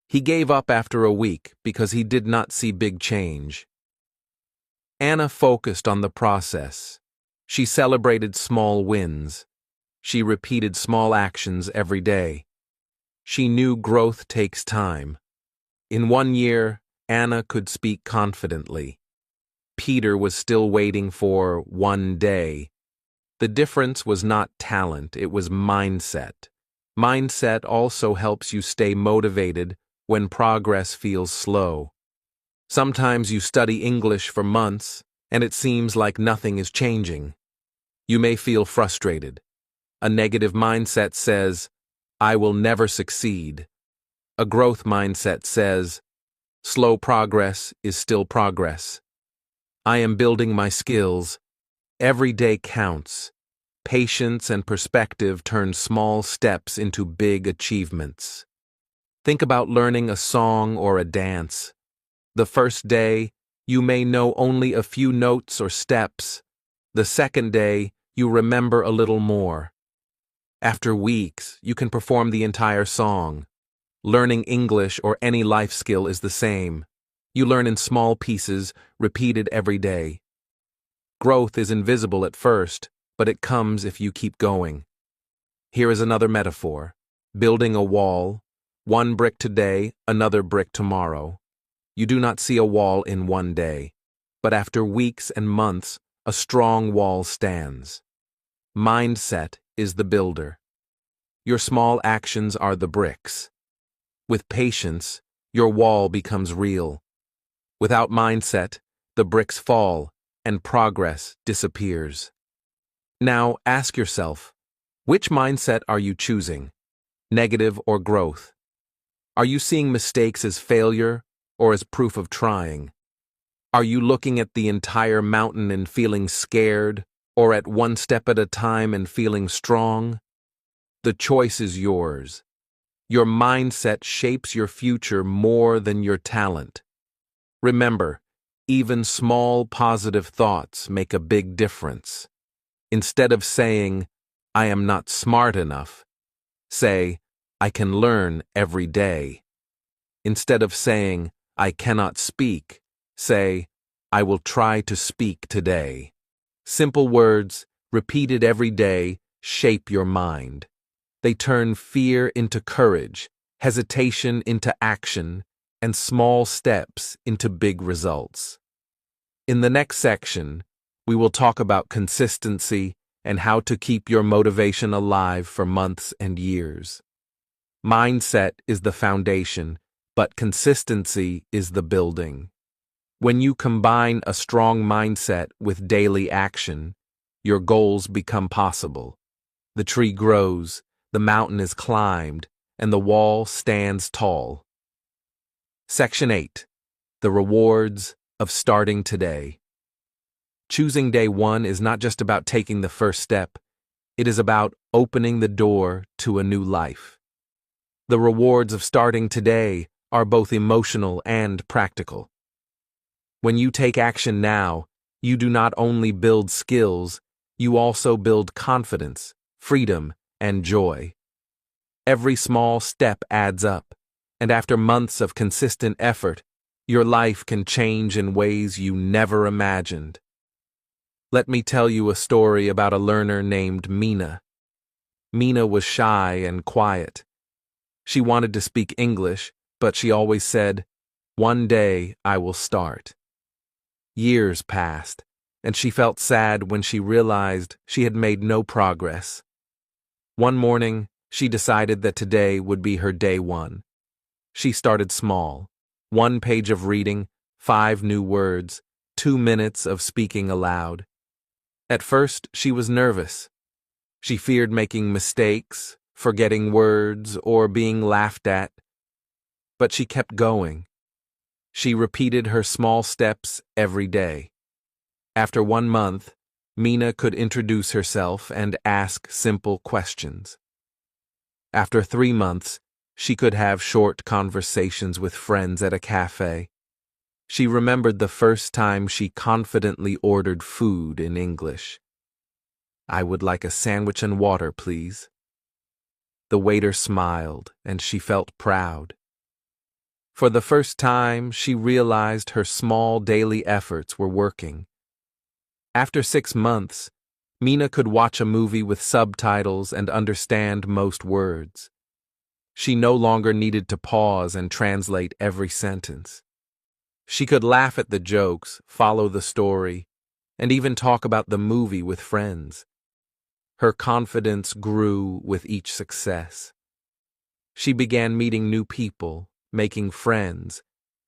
He gave up after a week because he did not see big change. Anna focused on the process. She celebrated small wins. She repeated small actions every day. She knew growth takes time. In 1 year, Anna could speak confidently. Peter was still waiting for 1 day. The difference was not talent, it was mindset. Mindset also helps you stay motivated when progress feels slow. Sometimes you study English for months, and it seems like nothing is changing. You may feel frustrated. A negative mindset says, "I will never succeed." A growth mindset says, "Slow progress is still progress. I am building my skills. Every day counts." Patience and perspective turn small steps into big achievements. Think about learning a song or a dance. The first day, you may know only a few notes or steps. The second day, you remember a little more. After weeks, you can perform the entire song. Learning English or any life skill is the same. You learn in small pieces, repeated every day. Growth is invisible at first, but it comes if you keep going. Here is another metaphor. Building a wall, 1 brick today, another brick tomorrow. You do not see a wall in 1 day, but after weeks and months, a strong wall stands. Mindset is the builder. Your small actions are the bricks. With patience, your wall becomes real. Without mindset, the bricks fall and progress disappears. Now ask yourself, which mindset are you choosing? Negative or growth? Are you seeing mistakes as failure or as proof of trying? Are you looking at the entire mountain and feeling scared, or at 1 step at a time and feeling strong? The choice is yours. Your mindset shapes your future more than your talent. Remember, even small positive thoughts make a big difference. Instead of saying, "I am not smart enough," say, "I can learn every day." Instead of saying, "I cannot speak," say, "I will try to speak today." Simple words, repeated every day, shape your mind. They turn fear into courage, hesitation into action, and small steps into big results. In the next section, we will talk about consistency and how to keep your motivation alive for months and years. Mindset is the foundation, but consistency is the building. When you combine a strong mindset with daily action, your goals become possible. The tree grows, the mountain is climbed, and the wall stands tall. Section 8. The rewards of starting today. Choosing day 1 is not just about taking the first step. It is about opening the door to a new life. The rewards of starting today are both emotional and practical. When you take action now, you do not only build skills, you also build confidence, freedom, and joy. Every small step adds up, and after months of consistent effort, your life can change in ways you never imagined. Let me tell you a story about a learner named Mina. Mina was shy and quiet. She wanted to speak English, but she always said, "One day I will start." Years passed, and she felt sad when she realized she had made no progress. One morning, she decided that today would be her day 1. She started small. 1 page of reading, 5 new words, 2 minutes of speaking aloud. At first, she was nervous. She feared making mistakes, forgetting words, or being laughed at. But she kept going. She repeated her small steps every day. After 1 month, Mina could introduce herself and ask simple questions. After 3 months, she could have short conversations with friends at a cafe. She remembered the first time she confidently ordered food in English. "I would like a sandwich and water, please." The waiter smiled, and she felt proud. For the first time, she realized her small daily efforts were working. After 6 months, Mina could watch a movie with subtitles and understand most words. She no longer needed to pause and translate every sentence. She could laugh at the jokes, follow the story, and even talk about the movie with friends. Her confidence grew with each success. She began meeting new people, making friends,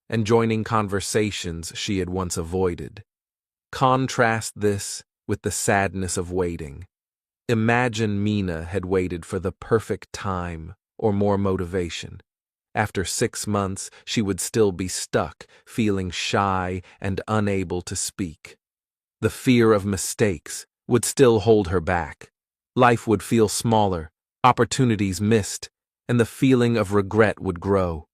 and joining conversations she had once avoided. Contrast this with the sadness of waiting. Imagine Mina had waited for the perfect time or more motivation. After 6 months, she would still be stuck, feeling shy and unable to speak. The fear of mistakes would still hold her back. Life would feel smaller, opportunities missed, and the feeling of regret would grow.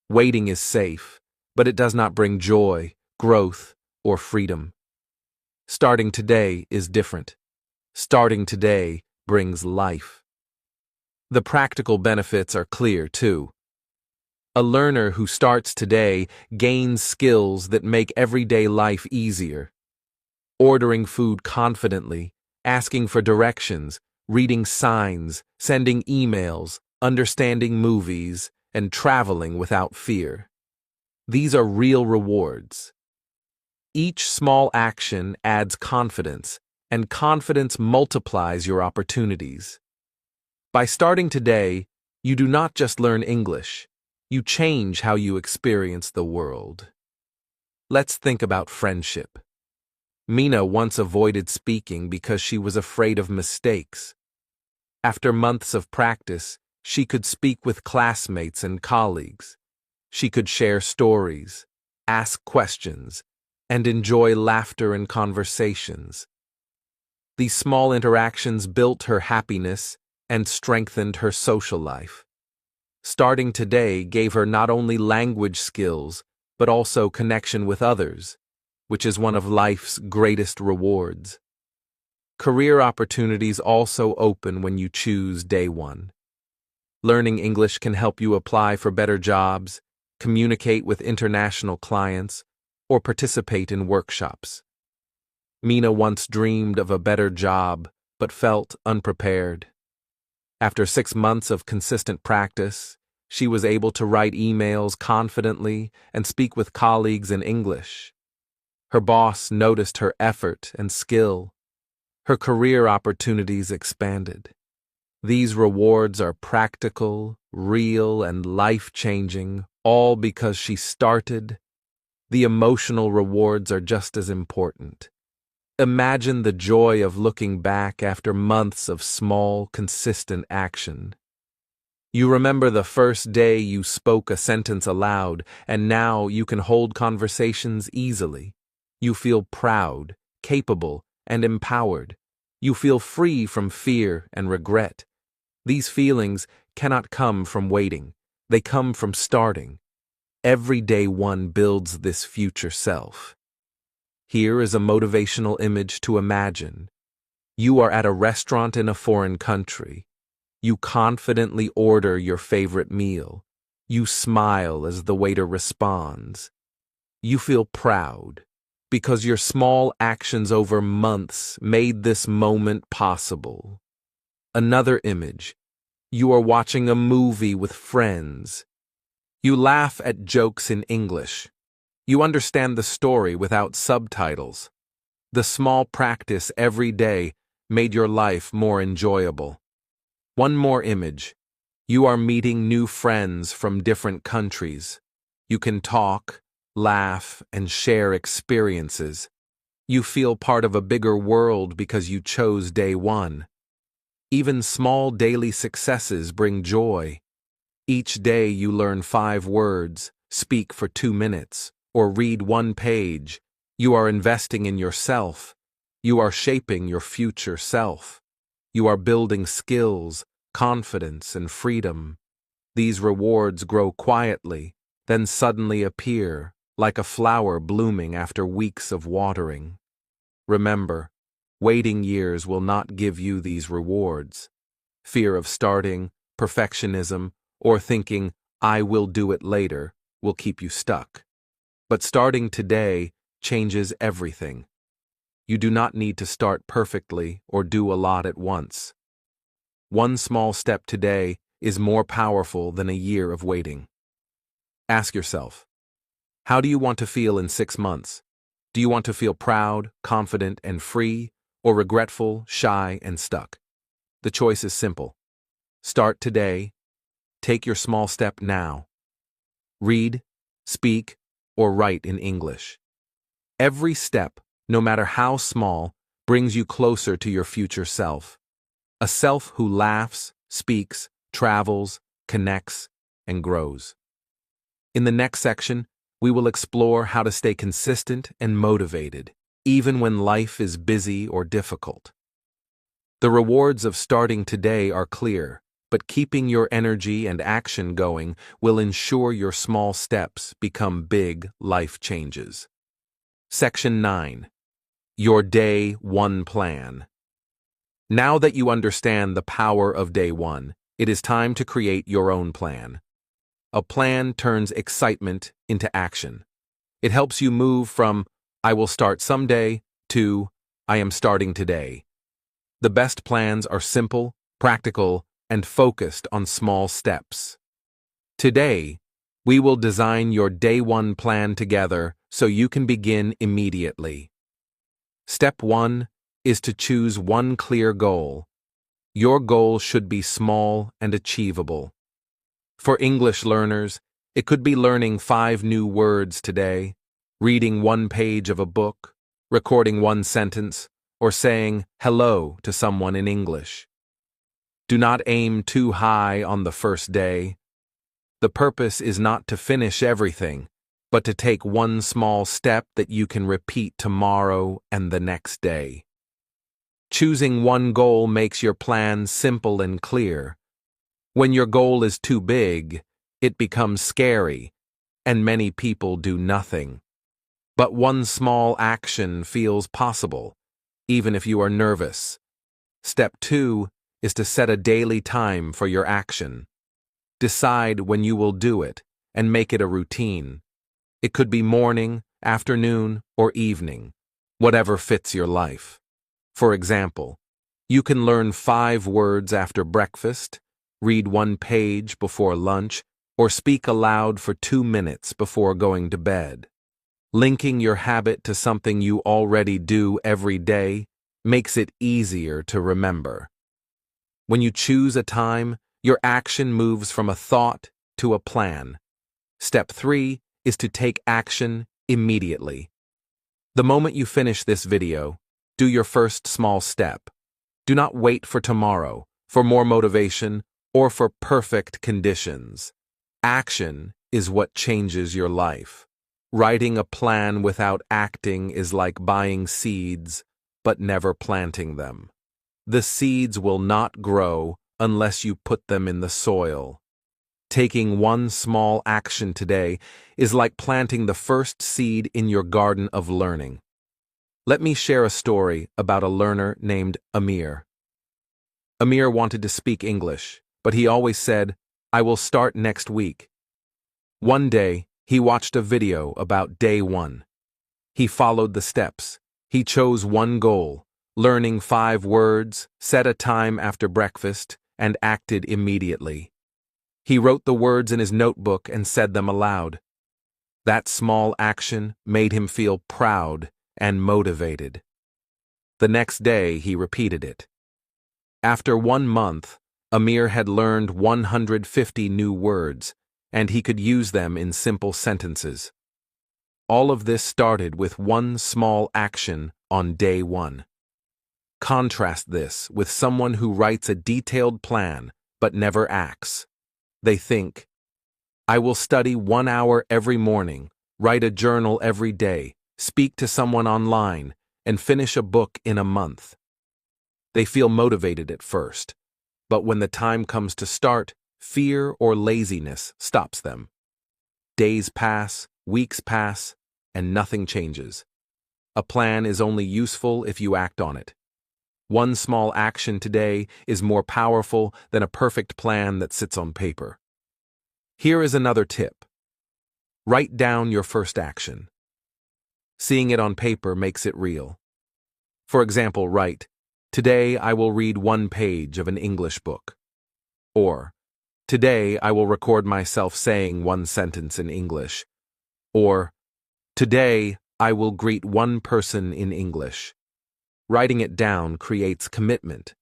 Waiting is safe, but it does not bring joy, growth, or freedom. Starting today is different. Starting today brings life. The practical benefits are clear, too. A learner who starts today gains skills that make everyday life easier. Ordering food confidently, asking for directions, reading signs, sending emails, understanding movies, and traveling without fear. These are real rewards. Each small action adds confidence, and confidence multiplies your opportunities. By starting today, you do not just learn English, you change how you experience the world. Let's think about friendship. Mina once avoided speaking because she was afraid of mistakes. After months of practice, she could speak with classmates and colleagues. She could share stories, ask questions, and enjoy laughter and conversations. These small interactions built her happiness and strengthened her social life. Starting today gave her not only language skills, but also connection with others, which is one of life's greatest rewards. Career opportunities also open when you choose day one. Learning English can help you apply for better jobs, communicate with international clients, or participate in workshops. Mina once dreamed of a better job, but felt unprepared. After 6 months of consistent practice, she was able to write emails confidently and speak with colleagues in English. Her boss noticed her effort and skill. Her career opportunities expanded. These rewards are practical, real, and life-changing, all because she started. The emotional rewards are just as important. Imagine the joy of looking back after months of small, consistent action. You remember the first day you spoke a sentence aloud, and now you can hold conversations easily. You feel proud, capable, and empowered. You feel free from fear and regret. These feelings cannot come from waiting. They come from starting. Every day one builds this future self. Here is a motivational image to imagine. You are at a restaurant in a foreign country. You confidently order your favorite meal. You smile as the waiter responds. You feel proud because your small actions over months made this moment possible. Another image. You are watching a movie with friends. You laugh at jokes in English. You understand the story without subtitles. The small practice every day made your life more enjoyable. One more image. You are meeting new friends from different countries. You can talk, laugh, and share experiences. You feel part of a bigger world because you chose day one. Even small daily successes bring joy. Each day you learn 5 words, speak for 2 minutes, or read 1 page. You are investing in yourself. You are shaping your future self. You are building skills, confidence, and freedom. These rewards grow quietly, then suddenly appear, like a flower blooming after weeks of watering. Remember, waiting years will not give you these rewards. Fear of starting, perfectionism, or thinking, I will do it later, will keep you stuck. But starting today changes everything. You do not need to start perfectly or do a lot at once. One small step today is more powerful than a year of waiting. Ask yourself, how do you want to feel in 6 months? Do you want to feel proud, confident, and free, or regretful, shy, and stuck? The choice is simple. Start today. Take your small step now. Read, speak, or write in English. Every step, no matter how small, brings you closer to your future self. A self who laughs, speaks, travels, connects, and grows. In the next section, we will explore how to stay consistent and motivated, even when life is busy or difficult. The rewards of starting today are clear, but keeping your energy and action going will ensure your small steps become big life changes. Section 9. Your Day 1 Plan. Now that you understand the power of Day 1, it is time to create your own plan. A plan turns excitement into action. It helps you move from, I will start someday, to, I am starting today. The best plans are simple, practical, and focused on small steps. Today, we will design your Day 1 plan together so you can begin immediately. Step 1 is to choose one clear goal. Your goal should be small and achievable. For English learners, it could be learning 5 new words today, reading 1 page of a book, recording 1 sentence, or saying hello to someone in English. Do not aim too high on the first day. The purpose is not to finish everything, but to take one small step that you can repeat tomorrow and the next day. Choosing one goal makes your plan simple and clear. When your goal is too big, it becomes scary, and many people do nothing. But one small action feels possible, even if you are nervous. Step 2 is to set a daily time for your action. Decide when you will do it, and make it a routine. It could be morning, afternoon, or evening, whatever fits your life. For example, you can learn 5 words after breakfast, read 1 page before lunch, or speak aloud for 2 minutes before going to bed. Linking your habit to something you already do every day makes it easier to remember. When you choose a time, your action moves from a thought to a plan. Step 3 is to take action immediately. The moment you finish this video, do your first small step. Do not wait for tomorrow, for more motivation, or for perfect conditions. Action is what changes your life. Writing a plan without acting is like buying seeds, but never planting them. The seeds will not grow unless you put them in the soil. Taking one small action today is like planting the first seed in your garden of learning. Let me share a story about a learner named Amir. Amir wanted to speak English, but he always said, I will start next week. One day, he watched a video about Day 1. He followed the steps. He chose one goal, learning 5 words, set a time after breakfast, and acted immediately. He wrote the words in his notebook and said them aloud. That small action made him feel proud and motivated. The next day, he repeated it. After 1 month, Amir had learned 150 new words, and he could use them in simple sentences. All of this started with one small action on Day 1. Contrast this with someone who writes a detailed plan but never acts. They think, I will study 1 hour every morning, write a journal every day, speak to someone online, and finish a book in a month. They feel motivated at first, but when the time comes to start, fear or laziness stops them. Days pass, weeks pass, and nothing changes. A plan is only useful if you act on it. One small action today is more powerful than a perfect plan that sits on paper. Here is another tip. Write down your first action. Seeing it on paper makes it real. For example, write, "Today I will read 1 page of an English book." Or, "Today I will record myself saying 1 sentence in English." Or, "Today I will greet 1 person in English." Writing it down creates commitment.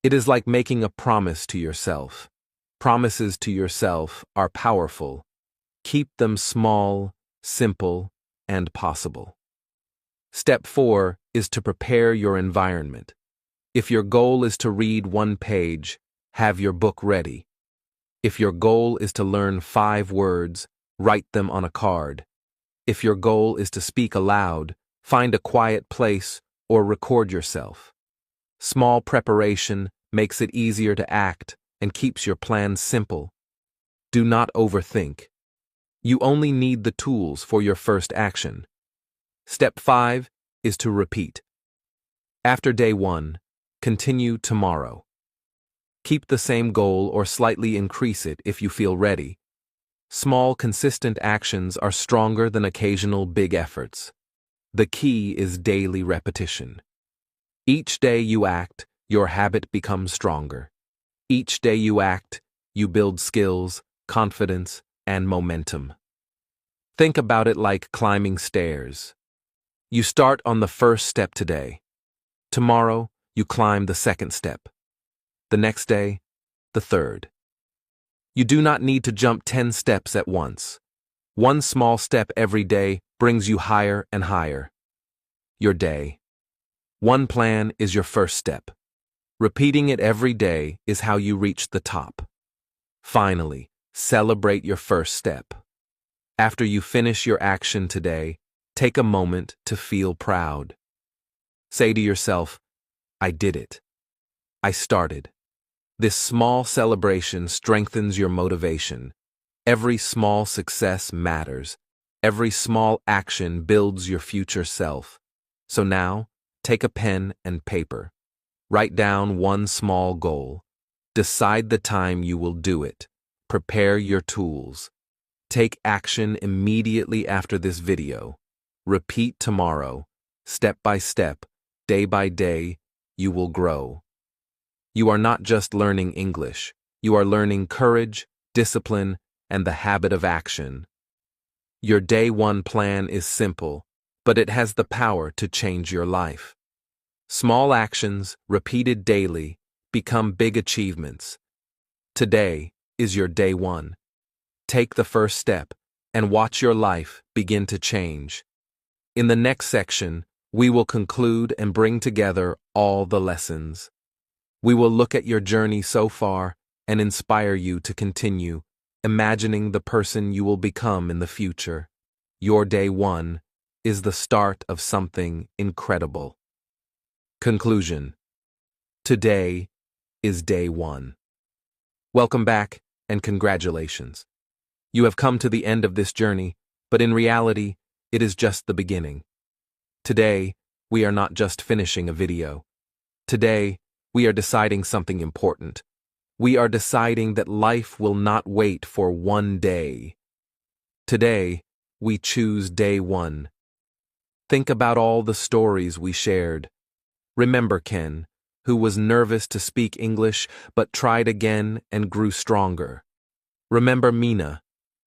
It is like making a promise to yourself. Promises to yourself are powerful. Keep them small, simple, and possible. Step 4 is to prepare your environment. If your goal is to read 1 page, have your book ready. If your goal is to learn 5 words, write them on a card. If your goal is to speak aloud, find a quiet place or record yourself. Small preparation makes it easier to act and keeps your plan simple. Do not overthink. You only need the tools for your first action. Step 5 is to repeat. After day 1, continue tomorrow. Keep the same goal or slightly increase it if you feel ready. Small, consistent actions are stronger than occasional big efforts. The key is daily repetition. Each day you act, your habit becomes stronger. Each day you act, you build skills, confidence, and momentum. Think about it like climbing stairs. You start on the first step today. Tomorrow, you climb the second step. The next day, the third. You do not need to jump 10 steps at once. One small step every day brings you higher and higher. Your day. One plan is your first step. Repeating it every day is how you reach the top. Finally, celebrate your first step. After you finish your action today, take a moment to feel proud. Say to yourself, "I did it. I started." This small celebration strengthens your motivation. Every small success matters. Every small action builds your future self. So now, take a pen and paper. Write down one small goal. Decide the time you will do it. Prepare your tools. Take action immediately after this video. Repeat tomorrow. Step by step, day by day, you will grow. You are not just learning English. You are learning courage, discipline, and the habit of action. Your day 1 plan is simple, but it has the power to change your life. Small actions, repeated daily, become big achievements. Today is your day 1. Take the first step and watch your life begin to change. In the next section, we will conclude and bring together all the lessons. We will look at your journey so far and inspire you to continue, imagining the person you will become in the future. Your day 1 is the start of something incredible. Conclusion. Today is day 1. Welcome back and congratulations. You have come to the end of this journey, but in reality, it is just the beginning. Today, we are not just finishing a video. Today, we are deciding something important. We are deciding that life will not wait for one day. Today, we choose day 1. Think about all the stories we shared. Remember Ken, who was nervous to speak English but tried again and grew stronger. Remember Mina,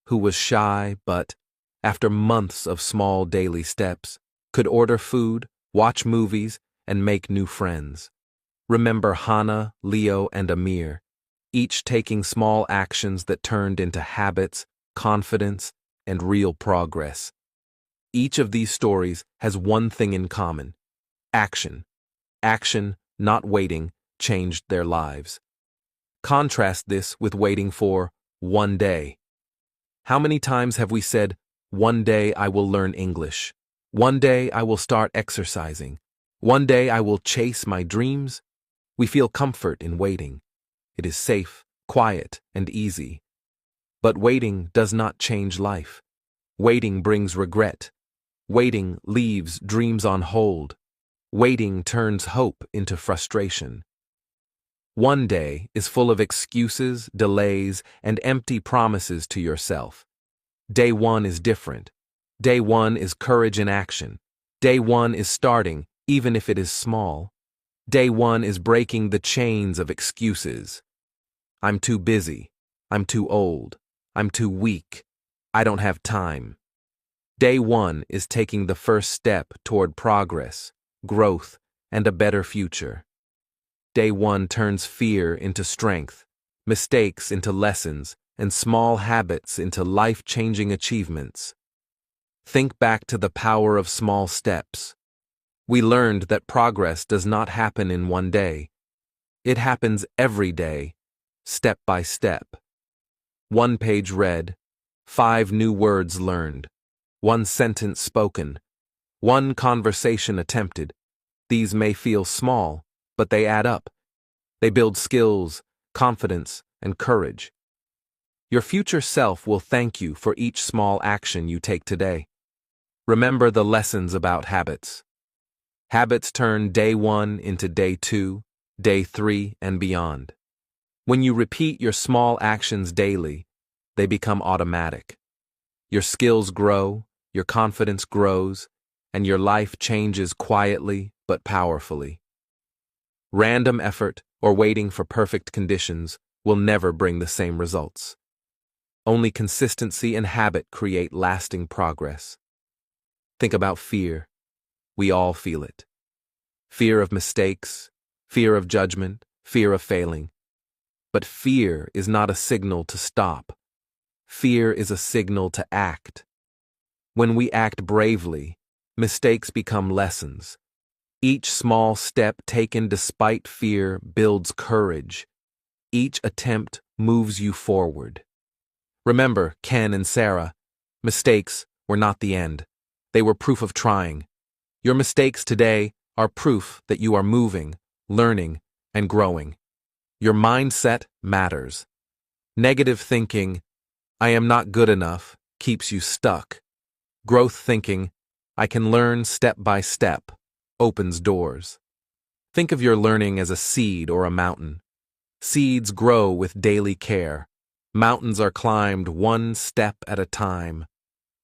who was shy but, after months of small daily steps, could order food, watch movies, and make new friends. Remember Hannah, Leo, and Amir, each taking small actions that turned into habits, confidence, and real progress. Each of these stories has one thing in common: action. Action, not waiting, changed their lives. Contrast this with waiting for one day. How many times have we said, "One day I will learn English. One day I will start exercising. One day I will chase my dreams"? We feel comfort in waiting. It is safe, quiet, and easy. But waiting does not change life. Waiting brings regret. Waiting leaves dreams on hold. Waiting turns hope into frustration. One day is full of excuses, delays, and empty promises to yourself. Day one is different. Day one is courage in action. Day one is starting, even if it is small. Day one is breaking the chains of excuses. I'm too busy. I'm too old. I'm too weak. I don't have time. Day one is taking the first step toward progress, growth, and a better future. Day one turns fear into strength, mistakes into lessons, and small habits into life-changing achievements. Think back to the power of small steps. We learned that progress does not happen in one day. It happens every day, step by step. 1 page read, 5 new words learned, 1 sentence spoken, 1 conversation attempted. These may feel small, but they add up. They build skills, confidence, and courage. Your future self will thank you for each small action you take today. Remember the lessons about habits. Habits turn day one into day 2, day 3, and beyond. When you repeat your small actions daily, they become automatic. Your skills grow, your confidence grows, and your life changes quietly but powerfully. Random effort or waiting for perfect conditions will never bring the same results. Only consistency and habit create lasting progress. Think about fear. We all feel it. Fear of mistakes, fear of judgment, fear of failing. But fear is not a signal to stop. Fear is a signal to act. When we act bravely, mistakes become lessons. Each small step taken despite fear builds courage. Each attempt moves you forward. Remember, Ken and Sarah, mistakes were not the end. They were proof of trying. Your mistakes today are proof that you are moving, learning, and growing. Your mindset matters. Negative thinking, I am not good enough, keeps you stuck. Growth thinking, I can learn step by step, opens doors. Think of your learning as a seed or a mountain. Seeds grow with daily care. Mountains are climbed one step at a time.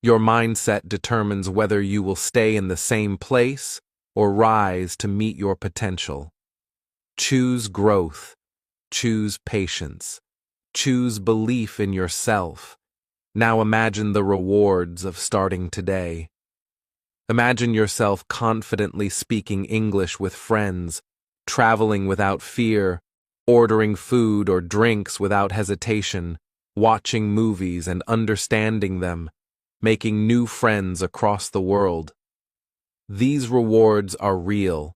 Your mindset determines whether you will stay in the same place or rise to meet your potential. Choose growth. Choose patience. Choose belief in yourself. Now imagine the rewards of starting today. Imagine yourself confidently speaking English with friends, traveling without fear, ordering food or drinks without hesitation, watching movies and understanding them, making new friends across the world. These rewards are real.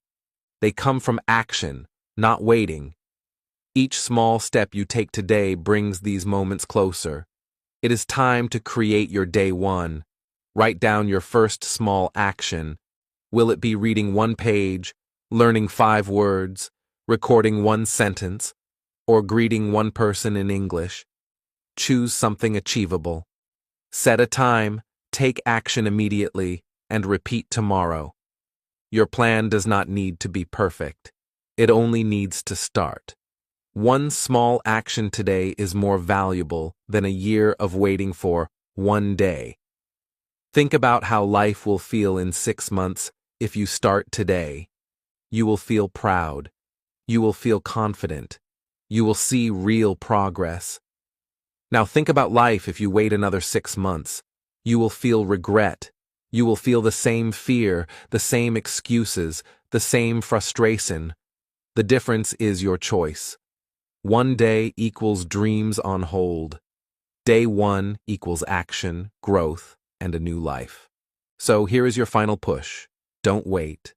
They come from action, not waiting. Each small step you take today brings these moments closer. It is time to create your day one. Write down your first small action. Will it be reading 1 page, learning 5 words, recording 1 sentence, or greeting 1 person in English? Choose something achievable. Set a time, take action immediately, and repeat tomorrow. Your plan does not need to be perfect. It only needs to start. 1 small action today is more valuable than a year of waiting for 1 day. Think about how life will feel in 6 months if you start today. You will feel proud. You will feel confident. You will see real progress. Now think about life if you wait another 6 months. You will feel regret. You will feel the same fear, the same excuses, the same frustration. The difference is your choice. 1 day equals dreams on hold. Day 1 equals action, growth, and a new life. So here is your final push. Don't wait.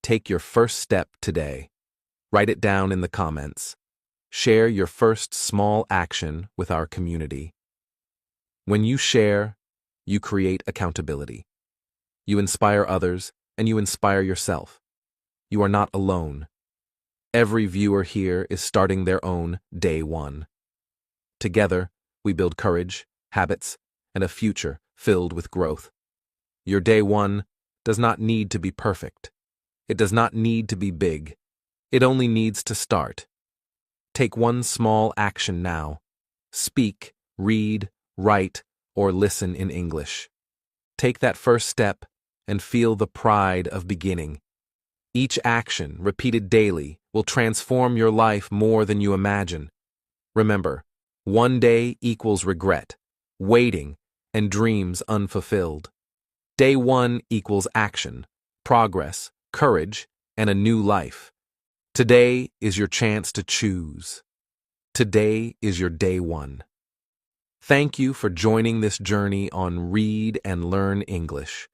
Take your first step today. Write it down in the comments. Share your first small action with our community. When you share, you create accountability. You inspire others, and you inspire yourself. You are not alone. Every viewer here is starting their own day one. Together, we build courage, habits, and a future filled with growth. Your day one does not need to be perfect. It does not need to be big. It only needs to start. Take one small action now. Speak, read, write, or listen in English. Take that first step and feel the pride of beginning. Each action, repeated daily, will transform your life more than you imagine. Remember, one day equals regret, waiting, and dreams unfulfilled. Day one equals action, progress, courage, and a new life. Today is your chance to choose. Today is your day one. Thank you for joining this journey on Read and Learn English.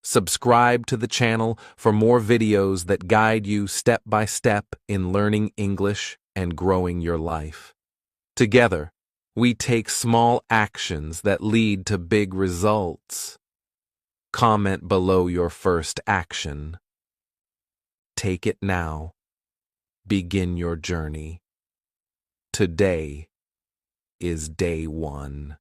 Subscribe to the channel for more videos that guide you step by step in learning English and growing your life. Together, we take small actions that lead to big results. Comment below your first action. Take it now. Begin your journey. Today is day one.